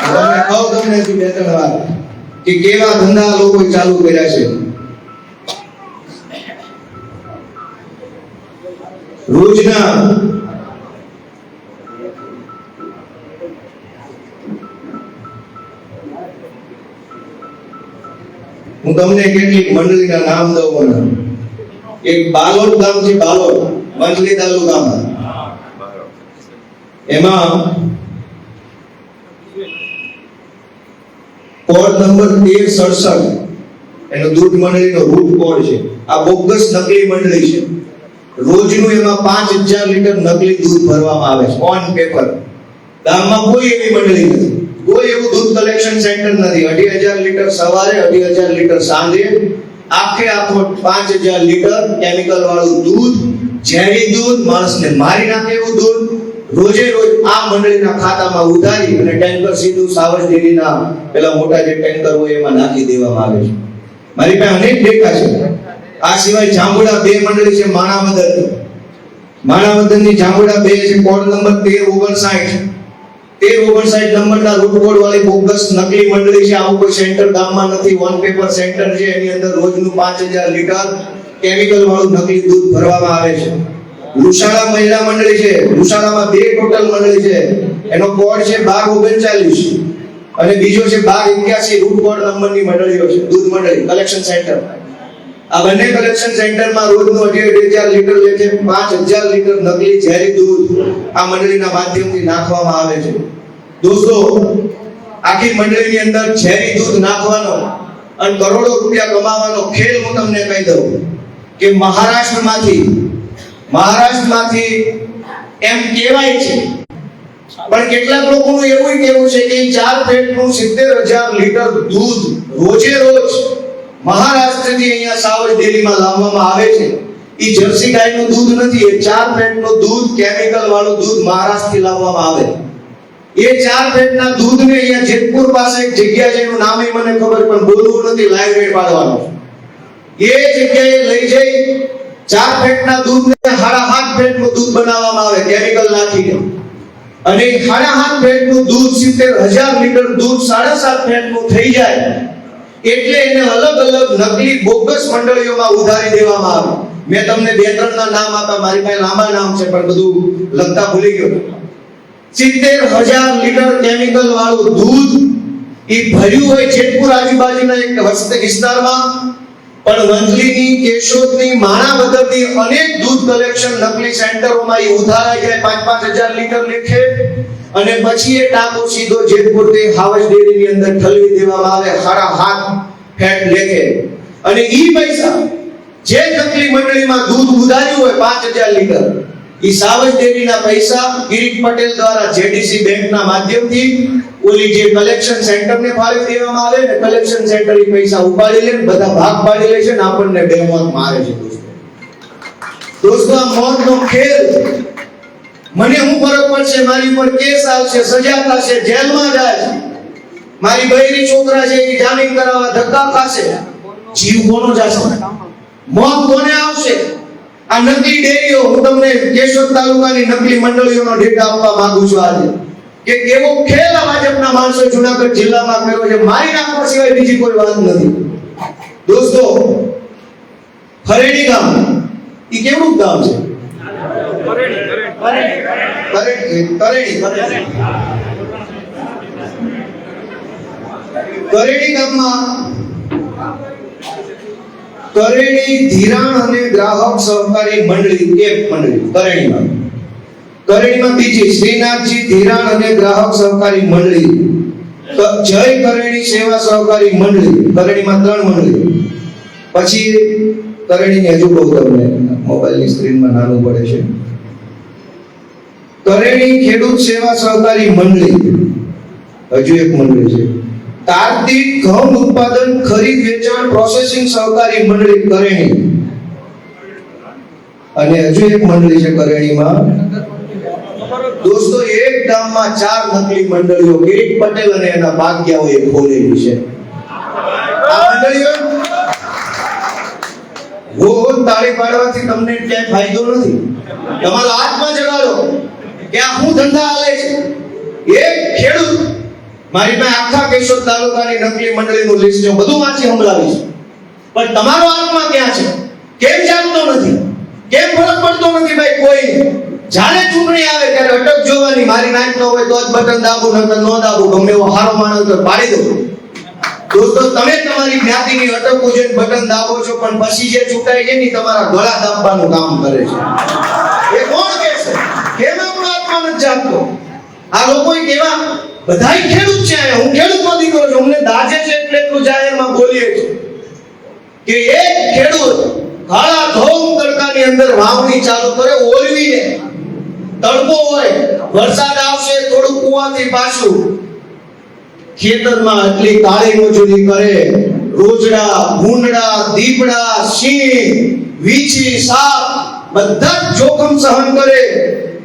તમે કહો તમને હજી 2-3 વાર કે કેવા ધંધા લોકો ચાલુ કર્યા છે. રોજના હું તમને કેટલીક મંડળીના નામ દઉં. એક બાલોદ ગામ છે, બાલોદ મંડળી તાલુકામાં. એમાં કોડ નંબર 1367 એનો દૂધ મંડળીનો રૂટ કોડ છે. આ બોગસ નકલી મંડળી છે. રોજનું એમાં 5000 લીટર નકલી દૂધ ભરવામાં આવે છે ઓન પેપર. ગામમાં કોઈ એવી મંડળી નથી, કોઈ એવું દૂધ કલેક્શન સેન્ટર નથી. 2,500 લીટર સવારે, 2,500 લીટર સાંજે, આખો 5000 લીટર કેમિકલ વાળું દૂધ, ઝેરી દૂધ, માણસને મારી નાખે એવું દૂધ રોજે રોજ આ મંડળીના ખાતામાં ઉધારી અને ટેન્કર સીધું સાવજ ડેરીના પેલા મોટા જે ટેન્કર હોય એમાં નાખી દેવામાં આવે છે. મારી પાસે અનેક ડેટા છે. આ સિવાય જાંબુડા 2 મંડળી છે, માણાવદરની જાંબુડા 2 છે, કોડ નંબર 1359 નંબરના રૂટ કોડ વાળી બોગસ નકલી મંડળી છે. આવું કોઈ સેન્ટર ગામમાં નથી, ઓન પેપર સેન્ટર છે. એની અંદર રોજનું 5000 લીટર કેમિકલ વાળું નકલી દૂધ ભરવામાં આવે છે. લુસાડા મહિલા મંડળી છે, લુસાડામાં 2 ટોટલ મંડળી છે. એનો કોડ છે 1239 અને બીજો છે 1281 રૂટ કોડ નંબરની મંડળીઓ છે. દૂધ મંડળી કલેક્શન સેન્ટર. આ બંને કલેક્શન સેન્ટરમાં રોજનું 2,500 લીટર લે છે. 5000 લીટર નકલી ઝેરી દૂધ આ મંડળીના માધ્યમથી નાખવામાં આવે છે. દોસ્તો આખી મંડળીની અંદર ઝેરી દૂધ નાખવાનો અને કરોડો રૂપિયા કમાવાનો ખેલ હું તમને કહી દઉં કે મહારાષ્ટ્રમાંથી એમ કહેવાય છે, પણ કેટલાક લોકોનું એવું કહેવું છે કે 4 પેટનું 70,000 લીટર દૂધ રોજે રોજ મહારાષ્ટ્રથી અહીંયા સાવજ ડેરીમાં લાવવામાં આવે છે. એ જર્સી ગાયનું દૂધ નથી, એ 4 પેટનું દૂધ, કેમિકલ વાળું દૂધ મહારાષ્ટ્રથી લાવવામાં આવે. એ 4 પેટના દૂધને અહીંયા જેતપુર પાસે એક જગ્યા છે, એનું નામ મને ખબર પણ બોલવું નથી, લાઈવ રેટ પાડવાનો. એ જગ્યાએ લઈ જઈ 4 પેટના દૂધને 7.5 પેટનું દૂધ બનાવવામાં આવે કેમિકલ નાખીને. અને 7.5 પેટનું દૂધ 70,000 લીટર દૂધ 7.5 પેટનું થઈ જાય એટલે એને અલગ અલગ નકલી બોગસ મંડળીઓમાં ઉધારી દેવામાં આવે. મેં તમને 2-3 ના નામ આપ્યા, મારી પાસે લાંબા નામ છે પણ બધું લખતા ભૂલી ગયો. 70,000 લીટર કેમિકલ વાળું દૂધ એ ભર્યું હોય જેતપુર આજુબાજુના એક વિસ્તારમાં, પણ વંથલીની, કેશોદની, માણાવદરની અનેક દૂધ કલેક્શન નકલી સેન્ટરોમાં એ ઉધારાઈ જાય 5,000 લીટર લેખે. અને પછી એ ટાંકો સીધો જેતપુરથી સાવજ ડેરીની અંદર ઠલવી દેવામાં આવે 7.5 ફેટ લેખે. અને ઈ પૈસા જે નકલી મંડળીમાં દૂધ ઉધાર્યું હોય 5,000 લીટર, ઈ સાવજ ડેરીના પૈસા કિરીટ પટેલ દ્વારા જેડીસી બેંકના માધ્યમથી ઓલી જે કલેક્શન સેન્ટરને ફાળવી દેવામાં આવે ને, કલેક્શન સેન્ટર ઈ પૈસા ઉપાડી લે, બધા ભાગ પાડી લે છે ને આપણને બેમોત મારે છે. દોસ્તો દોસ્તો, આ મોતનો ખેલ, મને શું ફરક પડશે? મારી ઉપર કેસ આવશે, સજા થશે, જેલમાં જાય, મારી બૈરી છોકરા છે એ જામીન કરાવવા ધક્કા ખાશે, જીવ કોનો જશે? મોત કોને આવશે? આ નકલી ડેરીઓ, હું તમને કેશોદ તાલુકાની નકલી મંડળીઓનો ડેટા આપવા માંગુ છું આજે, કે કેવો ખેલ આ ભાજપના માણસો જુનાગઢ જિલ્લામાં કર્યો છે. મારી નાખવા સિવાય બીજી કોઈ વાત નથી. દોસ્તો, ખરેડી ગામ એ કેવું ગામ છે? કરેડી ગામમાં કરેડી ધિરાણ અને ગ્રાહક સહકારી મંડળી, એક મંડળી કરેડીમાં બીજી શ્રીનાથજી ધિરાણ અને ગ્રાહક સહકારી મંડળી, જય કરેડી સેવા સહકારી મંડળી, કરેડીમાં 3 મંડળી. પછી કરેડીની હજુ બહુ તમને મોબાઈલની સ્ક્રીનમાં નાનું પડે છે, કરેડી ખેડૂત સેવા સહકારી મંડળી, હજુ એક મંડળી છે. કાર્તિક ઘઉં ઉત્પાદન ખરીદ વેચાણ પ્રોસેસિંગ સહકારી મંડળી કરેણી, અને હજુ એક મંડળી છે કરેણીમાં. દોસ્તો, એક ગામમાં 4 નકલી મંડળીઓ કિરીટ પટેલ અને એના ભાગ્યાઓએ ખોલેલી છે. આ મંડળીઓ રોજ તાળી પાડવાથી તમને ક્યાંય ફાયદો નથી. તમારો આત્મા જગાડો કે આ શું ધંધા હાલે છે. એક ખેડૂત, મારી પાસે આખા કેશોદ તાલુકાની નકલી મંડળીનું લિસ્ટ છે, બધું વાંચી સંભળાવીશ, પણ તમારો આત્મા ક્યાં છે? કેમ જાગતો નથી? કેમ ફરક પડતો નથી? ભાઈ, કોઈ જાણે ચૂંટણી આવે ત્યારે અટક જોવાની, મારી નાઈટ ન હોય તો જ બટન દાબું, નકર ન દાબું, ગમે એવો હારો માણસ તો પાડી દો. દોસ્તો, તમે તમારી જ્ઞાતિની અટકો જોઈને બટન દાબો છો, પણ પછી જે ચૂંટાય છે ને તમારા ગળા દાબવાનું કામ કરે છે. એ કોણ કહે છે? કેમ આપણો આત્મા નથી જાગતો? આ લોકો કેવા બધાય ખેડૂત છે. હું ખેડૂતનો દીકરો છું, અમને દાજે છે એટલે એટલું જાહેરમાં બોલીએ છીએ કે એક ખેડૂત કાળા ઘઉં તડકાની અંદર વાવણી ચાલુ કરે, ઓલવીને, તડકો હોય, વરસાદ આવશે, થોડું કુવાથી પાછું ખેતરમાં આટલી કાળી મજૂરી કરે, રોજડા, ભૂંડડા, દીપડા, સિંહ, વીછી, સાપ બધા જ જોખમ સહન કરે.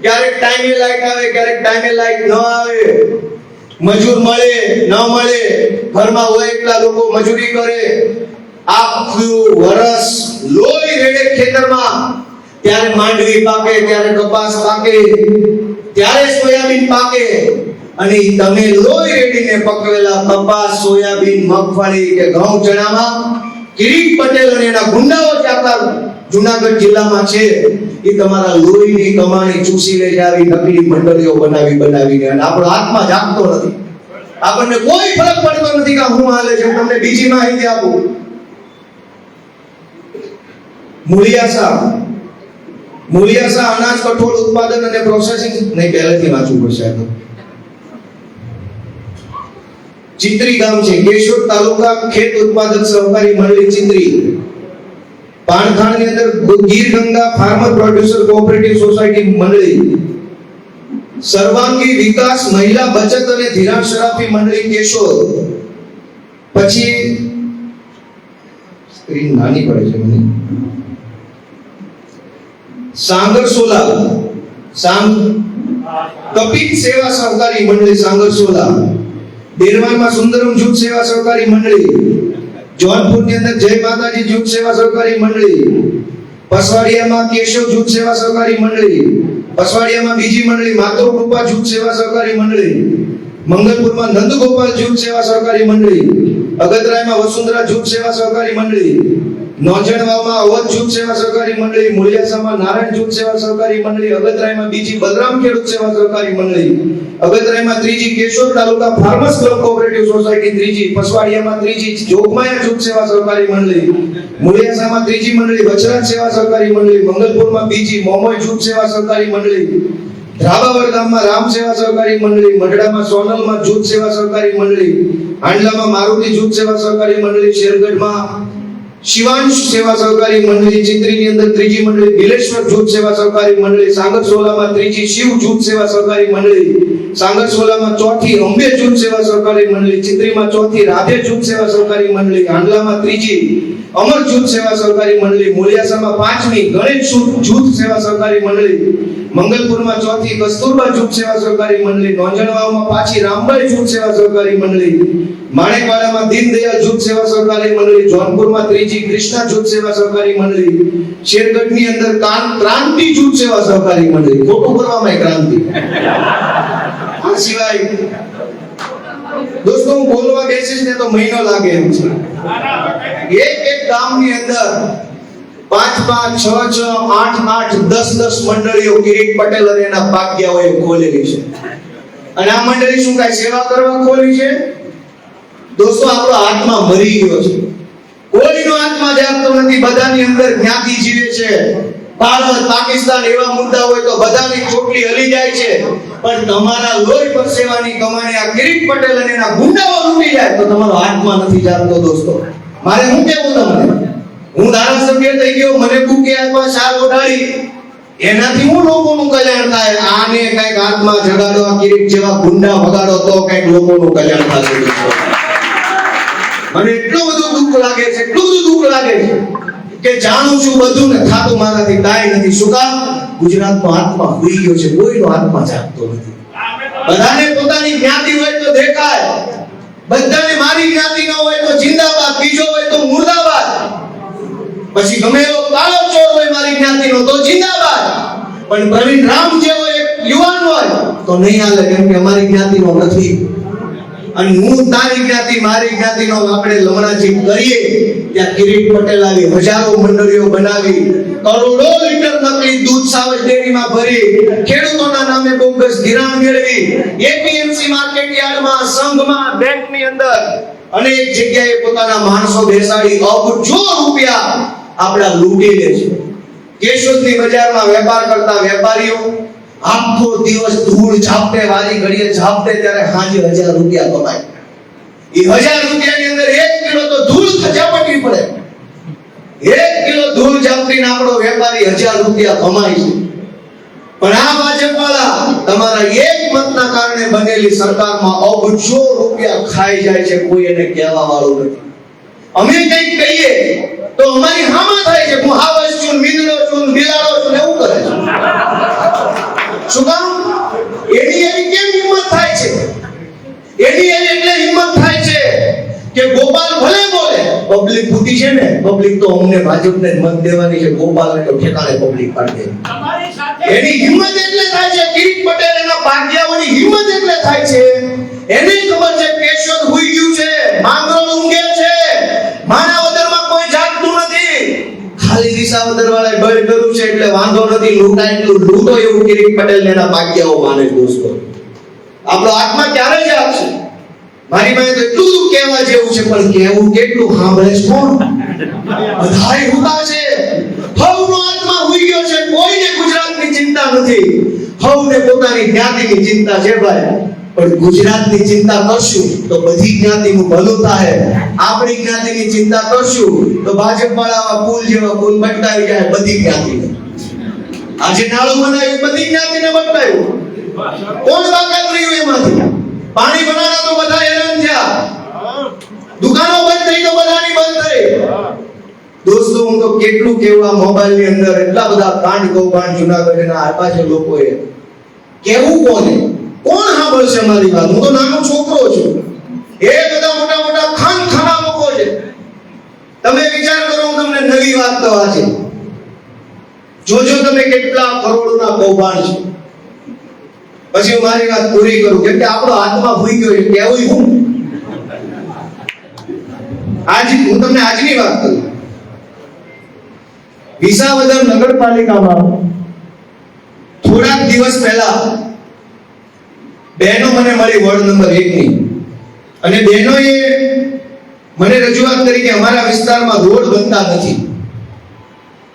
ક્યારેક ટાઈમે લાઈટ આવે, ક્યારેક ટાઈમે લાઈટ ન આવે, મજૂર મળે ન મળે, ઘરમાં હોય એટલા લોકો મજૂરી કરે, આખું વરસ લોહી રેડે ખેતરમાં. ત્યારે માંડવી પાકે, ત્યારે કપાસ પાકે, ત્યારે સોયાબીન પાકે, અને તમે લોહી રેડીને પકવેલા કપાસ, સોયાબીન, મગફળી કે ઘઉં, ચણામાં કિરીટ પટેલ અને એના ગુંડાઓ જાતા જુનાગઢ જિલ્લામાં છે, એ તમારા લોહીની કમાણી ચૂસી લે છે આવી નકલી મંડળીઓ બનાવીને. અને આપણો આત્મા જાગતો નથી, આપણને કોઈ ફરક પડતો નથી કે હું હાલે છે. હું તમને બીજી માહિતી આપું. મૂળિયાસા અનાજ કઠોળ ઉત્પાદન અને પ્રોસેસિંગ, નહીં પહેલેથી વાંચવું પડશે. ચિત્રી ગામ છે, કેશોદ તાલુકા ખેત ઉત્પાદક સહકારી મંડળી ચિત્રી. પાણખાણની અંદર Gir Ganga farmer producer cooperative society મંડળી. સર્વાંગી વિકાસ મહિલા બચત અને ધિરાણ સરાફી મંડળી કેશોદ. પછી સ્ક્રીન નાની પડે છે મને. સાંગરસોલા કપિત સેવા સહકારી મંડળી સાંગરસોલા. બેરવાનમાં સુંદરમ જૂથ સેવા સહકારી મંડળી. જોનપુરની અંદર જય માતાજી જૂથ સેવા સહકારી મંડળી. પસવાડિયામાં કેશવ જૂથ સેવા સહકારી મંડળી. પસવાડિયામાં બીજી મંડળી માતૃકૃપા જૂથ સેવા સહકારી મંડળી. મંગલપુરમાં નંદગોપાલ જૂથ સેવા સહકારી મંડળી. અગતરાયમાં વસુંધરા જૂથ સેવા સહકારી મંડળી. નોંજણવામાં અવધ જૂથ સેવા સહકારી મંડળી. મુળિયાસામાં નારાયણ જૂથ સેવા સહકારી મંડળી. અગતરાયમાં બીજી બલરામ ખેડૂત સેવા સહકારી મંડળી. અગતરાયમાં ત્રીજી કેશોદ તાલુકા ફાર્મર્સ ક્લબ કોઓપરેટિવ સોસાયટી ત્રીજી. પસવાડિયામાં ત્રીજી જોગમાયા જૂથ સેવા સહકારી મંડળી. મુળિયાસામાં ત્રીજી મંડળી વચરાજ સેવા સહકારી મંડળી. મંગલપુરમાં બીજી મોમોય જૂથ સેવા સહકારી મંડળી. ધ્રાબાવર ગામમાં રામ સેવા સહકારી મંડળી. મઢડામાં સોનલમાં જૂથ સેવા સહકારી મંડળી. આંડલામાં મારુતિ જૂથ સેવા સહકારી મંડળી. શેરગઢમાં શિવાંશ સેવા સહકારી મંડળી. ચિત્રીની અંદર ત્રીજી મંડળી બિલેશ્વર જૂથ સેવા સહકારી મંડળી. સાંગરસોલામાં ત્રીજી શિવ જૂથ સેવા સહકારી મંડળી. સાંગરસોલામાં ચોથી અંબે જૂથ સેવા સહકારી મંડળી. ચિત્રીમાં ચોથી રાધે જૂથ સેવા સહકારી મંડળી. આંડલામાં ત્રીજી અમર જૂથ સેવા સહકારી મંડળી, મોલિયાસામાં 5મી ગણેશ જૂથ સેવા સહકારી મંડળી, મંગલપુરમાં 4થી કસ્તુરબા જૂથ સેવા સહકારી મંડળી, નોંજણવાવમાં 5મી રામબાઈ જૂથ સેવા સહકારી મંડળી, માણેકવાડામાં દીનદયાળ જૂથ સેવા સહકારી મંડળી, જોનપુરમાં 3જી કૃષ્ણા જૂથ સેવા સહકારી મંડળી, શેરગઢની અંદર ક્રાંતિ જૂથ સેવા સહકારી મંડળી, ખોટું કરવામાં ક્રાંતિ. આ સિવાય દોસ્તો હું બોલવા બેસીશ ને તો મહિનો લાગે એમ છે. એક ગામની અંદર 5, 6, 8, 10 મંડળીઓ કિરીટ પટેલ અને એના ભાગ્યાઓએ ખોલેલી છે. અને આ મંડળી શું કાંઈ સેવા કરવા ખોલી છે? દોસ્તો આપણો આત્મા મરી ગયો છે, કોઈનો આત્મા જાગતો નથી, બધાની અંદર જ્ઞાતિ જીવે છે. ભારત પાકિસ્તાન એવા મુદ્દા હોય તો બધાની ચોટલી હલી જાય છે, પણ તમારા લોહી પરસેવાની કમાણી આ કિરીટ પટેલ અને એના ગુંડાઓ લૂંટી જાય તો તમારો આત્મા નથી જાગતો. દોસ્તો મારે શું કહેવું તમને, હું ધારાસભ્ય થઈ ગયો, મને કુકે આત્મા શાલ ઓઢાડી, એનાથી હું લોકોનું કલ્યાણ થાય. આને કઈક આત્મા જગાડો, આ કિરીટ જેવા ગુંડા ભગાડો તો કઈક લોકોનું કલ્યાણ થશે. મને એટલું બધું દુઃખ લાગે છે, એટલું બધું દુઃખ લાગે છે કે જાણું છું બધું ને થાતું મારાથી કાંઈ નથી. શું કામ? ગુજરાતનો આત્મા હોઈ ગયો છે, કોઈનો આત્મા જાગતો નથી. બધાને પોતાની જ્ઞાતિ હોય તો દેખાય, બધાને મારી જ્ઞાતિ ન હોય તો જિંદાબાદ, બીજો હોય તો મુર્દાબાદ, પછી ગમે એવો કાળો ચોર હોય મારી જ્ઞાતિનો તો જિંદાબાદ, પણ પ્રવીણ રામ જેવો એક યુવાન હોય તો નહીં હાલે, કેમ કે અમારી જ્ઞાતિનો નથી. અને હું તારી જ્ઞાતિ મારી જ્ઞાતિનો આપણે લમણાજી કરીએ ત્યાં કિરીટ પટેલ આવી હજારો મંડળીઓ બનાવી, કરોડો લીટર નકલી દૂધ સાવજ ડેરીમાં ભરી, ખેડૂતોના નામે બોગસ ધિરાણ મેળવી, એપીએમસી માર્કેટ યાર્ડમાં, સંઘમાં, બેંકની અંદર અનેક જગ્યાએ પોતાના માણસો બેસાડી અબજો રૂપિયા આપણા લૂંટી લે છે. કેશોદની બજારમાં વેપાર કરતા વેપારીઓ આખો દિવસ ધૂળ ઝાપટે, વારી ઘડીએ ઝાપટે, ત્યારે હાજે 1000 રૂપિયા કમાય. એ 1000 રૂપિયાની અંદર 1 કિલો તો ધૂળ ઝાપટવી પડે. 1 કિલો ધૂળ ઝાપટીને આપણો વેપારી 1000 રૂપિયા કમાય છે. પણ આ ભાજપવાળા તમારા એક મતના કારણે બનેલી સરકારમાં અબજો રૂપિયા ખાઈ જાય છે, કોઈ એને કહેવા વાળું નથી. અમે કંઈક કહીએ તો અમારી હામાં થાય છે, હું હાવસ છું, મીંદડો છું, બિલાડો છું, એવું કરે છે. શું કામ? એની એવી કેમ હિંમત થાય છે? એની એવી એટલે હિંમત થાય છે કે ગોપાલ ભલે બોલે, પબ્લિક ફૂટી છે ને, પબ્લિક તો અમને ભાજપને જ મત દેવાની છે, ગોપાલને તો ઠેકાણે પબ્લિક પાડી દે. એની હિંમત એટલે થાય છે, કિરીટ પટેલ એના ભાગ્યાઓની હિંમત એટલે થાય છે, એને ખબર છે કેશોદ હુઈ ગયું છે, માંગરોળ ઊંઘે છે, માણાવદરમાં કોઈ જાગતું નથી, ખાલી વિસાવદર વાળાએ બળ કર્યું છે એટલે વાંધો નથી, લૂંટાય એટલું લૂંટો, એવું કિરીટ પટેલ એના ભાગ્યાઓ માને. દોસ્તો આપણો આત્મા ક્યારે જાગશે? મારી પાસે તો એટલું બધું કહેવા જેવું છે, પણ કહેવું કેટલું, સાંભળે છે કોણ? બધાય હુતા છે. હવનો આત્મા હુઈ ગયો છે, કોઈને ગુજરાતની ચિંતા નથી. હવને પોતાની જ્ઞાતિની ચિંતા છે ભાઈ, પણ ગુજરાતની ચિંતા કરશું તો બધી જ્ઞાતિનું ભલું થાય. આપણી જ્ઞાતિની ચિંતા કરશું તો ભાજપ વાળા પુલ જેવા પુલ બટકાવી જાય બધી જ્ઞાતિને. આજે નાળું બનાવ્યું, બધી જ્ઞાતિને બટકાવ્યું, કોણ બાકાત રહ્યું એમાંથી? પાણી બનાવના તો બધા હેરાન થયા, દુકાનો બંધ થઈ તો બધાની બંધ થઈ. દોસ્તો હું તો કેટલું કેવા, મોબાઈલની અંદર એટલા બધા કાંડ કૌભાંડ જુનાગઢના આપ્યા છે લોકોએ, કેવું કોને? કોણ સાંભળશે મારી વાત? હું તો નાનો છોકરો છું, એ બધા મોટા મોટા ખાનખાના લોકો છે. તમે વિચાર કરો, હું તમને નવી વાત કહું આજે, જોજો તમે કેટલા કરોડોના કૌભાંડ છે. પછી હું મારી વાત પૂરી કરું, કેમ કે આપણો આત્મા ભૂઈ ગયો છે. કેવું હું તમને આજની વાત કરું. વિસાવદર નગરપાલિકામાં થોડાક દિવસ પહેલા બહેનો મને મળી, વોર્ડ નંબર 1 ની, અને બહેનોએ મને રજૂઆત કરી કે અમારા વિસ્તારમાં રોડ બનતા નથી,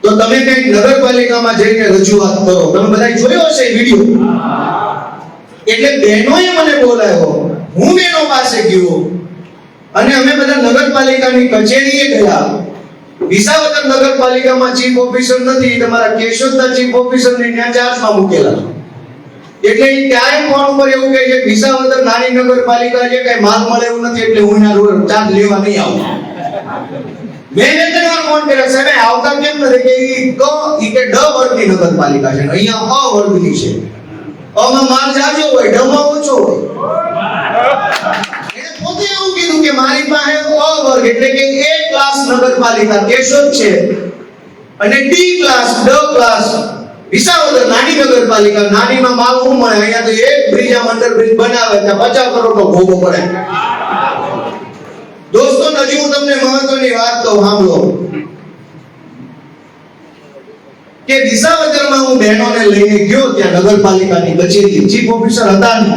તો તમે કંઈક નગરપાલિકામાં જઈને રજૂઆત કરો. તમે બધા જોયો હશે વિડિયો. એટલે બહેનોએ મને બોલાવ્યો, હું બહેનો પાસે ગયો, અને અમે બધા નગરપાલિકાની કચેરીએ ગયા. વિસાવદર નગરપાલિકામાં ચીફ ઓફિસર નથી, તમારા કેશોદના ચીફ ઓફિસરને ત્યાં ચાર્જમાં મૂકેલા. એટલે ત્યારે ફોન ઉપર એવું કહે છે વિસાવદર નાની નગરપાલિકા છે, કઈ માલ મળે એવું નથી, એટલે હું એના ચાર્જ લેવા નહીં આવું. મેં બે ત્રણ વાર ફોન કર્યો, સાહેબ આવતા કેમ નથી? કે ઈ કે ડ વર્ગની નગરપાલિકા છે, અહીંયા અ વર્ગની છે. અમાં માલ જાજો હોય, ડ માં ઓછો હોય. એને પોતે એવું કીધું કે મારી પાસે અ વર્ગ એટલે કે એ ક્લાસ નગરપાલિકા કેશોદ છે અને ડી ક્લાસ ડ ક્લાસ વિસાવદર નાની નગરપાલિકા. નાનીમાં માલ હું મળે? અહીંયા તો એક બ્રિજ અંડર બ્રિજ બનાવે ત્યાં 50 કરોડનો ભોગો પડે. દોસ્તો હજી હું તમને મહત્વની વાત કહું, સાંભળો કે વિસાવદરમાં હું બહેનોને લઈને ગયો. ત્યાં નગરપાલિકાની કચેરી ચીફ ઓફિસર હતા ને,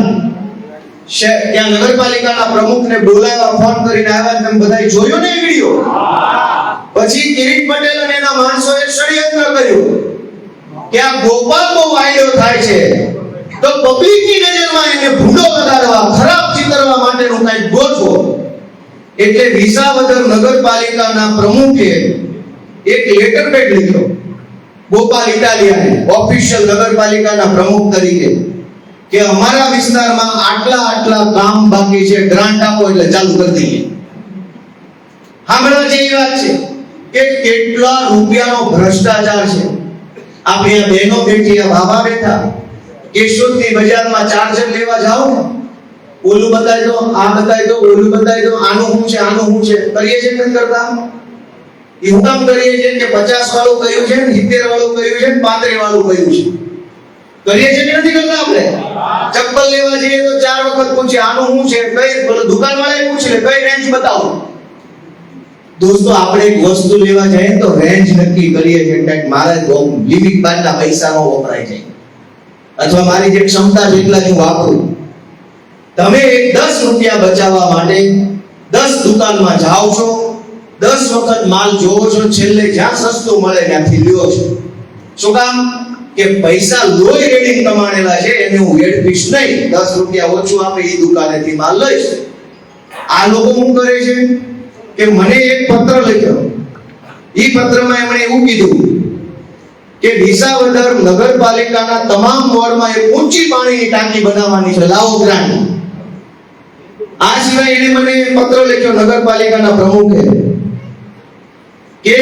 ત્યાં નગરપાલિકાના પ્રમુખને બોલાવ્યા, ફોન કરીને આવ્યા. તમે બધાએ જોયો ને વિડિયો? પછી કિરીટ પટેલ અને એના માણસોએ ષડયંત્ર કર્યું કે આ ગોપાલ બહુ વાયડો થાય છે, તો પબ્લિકની નજરમાં એને ભૂંડો લગાડવા, ખરાબ ચિતરવા માટેનું કંઈક ગોઠવો. એટલે વિસાવદર નગરપાલિકાના પ્રમુખે એક લેટર પેડ લખ્યો ગોપાલ ઇટાલિયાને, ઓફિશિયલ નગરપાલિકાના પ્રમુખ તરીકે, કે અમારા વિસ્તારમાં આટલા કામ બાકી છે, ગ્રાન્ટ આપો એટલે ચાલુ કરી દઈએ. સાંભળવા જેવી વાત છે કે કેટલા રૂપિયાનો ભ્રષ્ટાચાર છે. આપણે આ બહેનો બેઠી, આ બાબા બેઠા, કેશોદની બજારમાં ચાર્જર લેવા જાઓ ને, ઓલું બતાવી દો, આ બતાવી દો, ઓલું બતાવી દો, આનું શું છે, આનું શું છે, કરીએ છે કે કરતા? એ હું કામ કરીએ છીએ કે 50 વાળું કયું છે, 70 વાળું કયું છે, 35 વાળું કયું છે, કરીએ છે કે નથી કરતા? આપણે ચપ્પલ લેવા જઈએ તો 4 વખત પૂછે આનું શું છે, કઈ બોલો દુકાનવાળાએ પૂછે કઈ રેન્જ બતાવો. દોસ્તો આપણે એક વસ્તુ લેવા જઈએ તો રેન્જ નક્કી કરીએ છીએ કે મારે લિમિટ બાદના પૈસાનો વપરાય જાય અથવા મારી જે ક્ષમતા જેટલા હું વાપરું. તમે 10 રૂપિયા બચાવવા માટે 10 દુકાનમાં જાઓ છો, 10 વખત માલ જોવો છો, છેલ્લે જ્યાં સસ્તું મળે ત્યાંથી લ્યો છો. શું કામ? કે પૈસા લોહી રેડીને કમાણેલા છે, એને હું વેડફીશ નહીં. 10 રૂપિયા ઓછું આપે એ દુકાનેથી માલ લઈશ. આ લોકો શું કરે છે કે મને એક પત્ર લખ્યો, એ પત્રમાં એમણે એવું કીધું કે વિસાવદર નગરપાલિકાના તમામ વોર્ડમાં એક ઊંચી પાણીની ટાંકી બનાવવાની છે, લાવો ગ્રાન્ટ. આ સિવાય એને મને પત્ર લખ્યો નગરપાલિકાના પ્રમુખે કે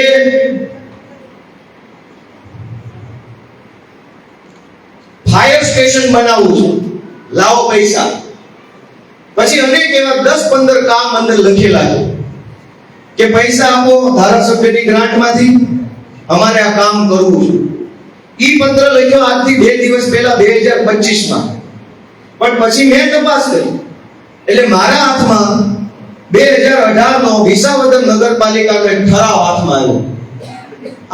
ફાયર સ્ટેશન બનાવવું છે, લાવો પૈસા. પછી અનેક એવા 10-15 કામ અંદર લખેલા છે કે પૈસા આપો ધારાસભ્યની ગ્રાન્ટમાંથી, અમારે આ કામ કરવું છે. ઈ પત્ર લખ્યો આજથી 2 દિવસ પહેલા 2025માં. પણ પછી મેં તપાસ કરી એટલે મારા હાથમાં 2018 નો વિસાવદર નગરપાલિકાનો એક ઠરાવ હાથમાં આવ્યો.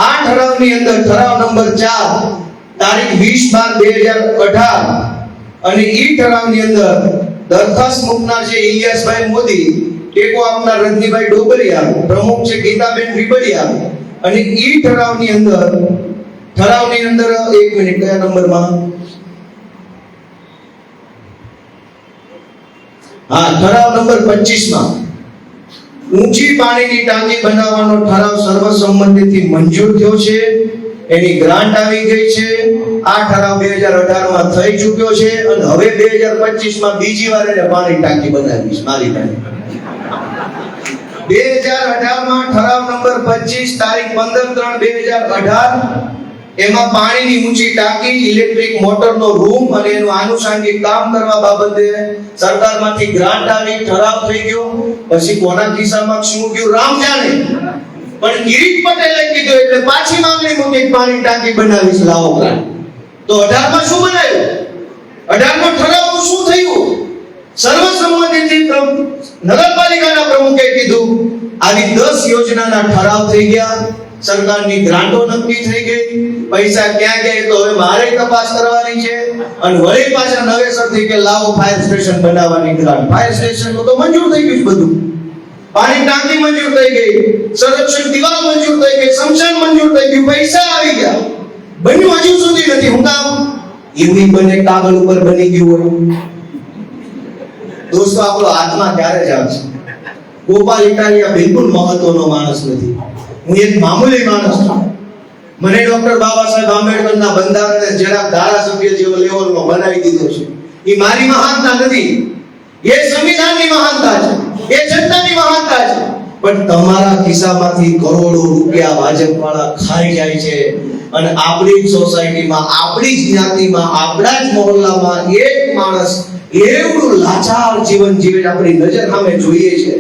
આ ઠરાવની અંદર ઠરાવ નંબર 4 તારીખ 20/12/2018 અને ઈ ઠરાવની અંદર દરખાસ્ત મૂકનાર છે ઇલિયાસભાઈ મોદી, ટેકો આપનાર રજનીભાઈ ડોબરિયા, પ્રમુખ છે ગીતાબેન રીબડિયા. અને ઈ ઠરાવની અંદર એક મિનિટ, કયા નંબરમાં? હા, ઠરાવ નંબર 25માં ઊંચી પાણીની ટાંકી બનાવવાનો ઠરાવ સર્વસંમતિથી મંજૂર થયો છે, એની ગ્રાન્ટ આવી ગઈ છે. આ ઠરાવ 2018માં થઈ ચૂક્યો છે અને હવે 2025માં બીજી વાર એને પાણી ટાંકી બનાવી છે, મારી ટાંકી. 2018માં ઠરાવ નંબર 25 તારીખ 15/3/2018 એમાં પાણીની ઊંચી ટાંકી, ઇલેક્ટ્રિક મોટરનો રૂમ અને એનું આનુષંગિક કામ કરવા બાબતે સરકારમાંથી ગ્રાન્ટ આવી, ઠરાવ થઈ ગયો. પછી કોના ખિસ્સામાં શું ગયું રામ જાણે, પણ કિરીટ પટેલે કીધું એટલે પાછી માંગણી મૂકી પાણી ટાંકી બનાવીશ, લાવો ગ્રાન્ટ. તો 18માં શું બનાવ્યું? 18માં ઠરાવ શું થયું? સર્વસંમતિથી નગરપાલિકાના પ્રમુખે કીધું આવી 10 યોજનાના ઠરાવ થઈ ગયા, સરકારની ગ્રાન્ટો નક્કી થઈ ગઈ, પૈસા ક્યાં ગયા તો હવે મારે તપાસ કરવાની છે. અને વળી પાછા નવેસરથી કે લાવો ફાયર સ્ટેશન બનાવવાની ગ્રાન્ટ. ફાયર સ્ટેશન તો મંજૂર થઈ ગયું બધું, પાણી ટાંકી મંજૂર થઈ ગઈ, સંરક્ષણ દિવાલ મંજૂર થઈ ગઈ, સ્મશાન મંજૂર થઈ ગયું, પૈસા આવી ગયા, બન્યું હજુ સુધી નથી. હું કામ? એવું બને કાગળ ઉપર બની ગયું હોય. દોસ્તો આપણો આત્મા ક્યારે જાગશે? ગોપાલ ઇટાલિયા બિલકુલ મહત્વનો માણસ નથી, હું એક મામૂલી માણસ છું. મને ડોક્ટર બાબા સાહેબ આંબેડકરના બંધારણને જરાક ધારાસભ્ય જેવો લેવલનો બનાવી દીધો છે. એ મારી મહાનતા નથી, એ સંવિધાનની મહાનતા છે, એ જનતાની મહાનતા છે. પણ તમારા ખિસ્સામાંથી કરોડો રૂપિયા ભાજપવાળા ખાઈ જાય છે અને આપણી જ સોસાયટીમાં, આપણી જ જ્ઞાતિમાં, આપણા જ મહોલ્લામાં એક માણસ એવડું લાચાર જીવન જીવે આપણી નજર સામે જોઈએ છે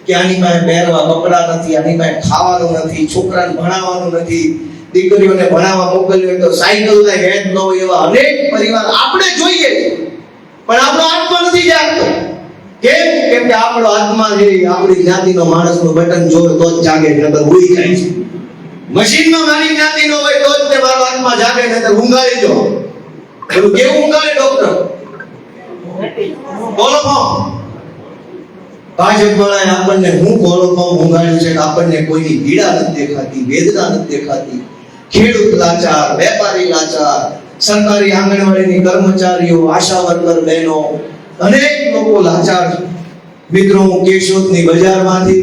કે આની પાસે પહેરવા કપડા નથી, આની પાસે ખાવાનું નથી, છોકરાને ભણાવવાનું નથી, દીકરીઓને ભણાવવા મોકલવી હોય તો સાયકલના હેત ન હોય એવા અનેક પરિવાર આપણે જોઈએ છે. પણ આપણો આત્મા નથી જાગતો. કેમ? કેમ કે આપણો આત્મા જે આપણી જ્ઞાતિનો માણસનું બટન જોવે તો જ જાગે, નકર ઉઈ જાય છે. મશીનમાં મારી જ્ઞાતિનો હોય તો જ તે મારો આત્મા જાગે, નકર ઊંઘાડી જો. પેલું કેવું ઊંઘાડે ડોક્ટર? કોલોફોર્મ. ભાજપવાળાએ આપણને હું કોલોફોર્મ ઊંઘાડ્યું છે કે આપણને કોઈની પીડા નથી દેખાતી, વેદના નથી દેખાતી. ખેડૂત લાચાર, વેપારી લાચાર, સરકારી આંગણવાડીની કર્મચારીઓ, આશા વર્કર બહેનો, અનેક લોકો લાચાર છે. મિત્રો, હું કેશોદની બજારમાંથી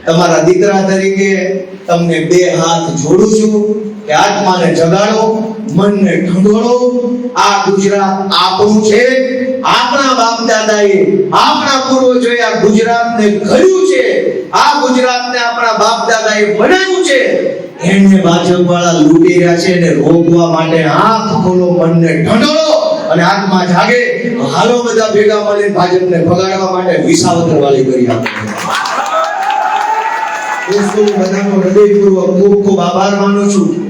તમારા દીકરા તરીકે તમને બે હાથ જોડું છું કે આત્માને જગાડો, મનને ઠંડોળો. આ ગુજરાત આપણું છે. આપણા બાપ દાદાએ, આપણા પૂર્વજોએ આ ગુજરાતને ઘડ્યું છે. આ ગુજરાતને આપણા બાપ દાદાએ બનાવ્યું છે. એમને ભાજપવાળા લૂંટી રહ્યા છે અને રોકવા માટે આંખ ખોલો, મનને ઠંડોળો અને આત્મા જાગે. હાલો બધા ભેગા મળીને ભાજપને ભગાડવા માટે વિસાવદર વાળી કરી આપણે. દોસ્તો, બધાનો હૃદયપૂર્વક ખૂબ ખૂબ આભાર માનું છું.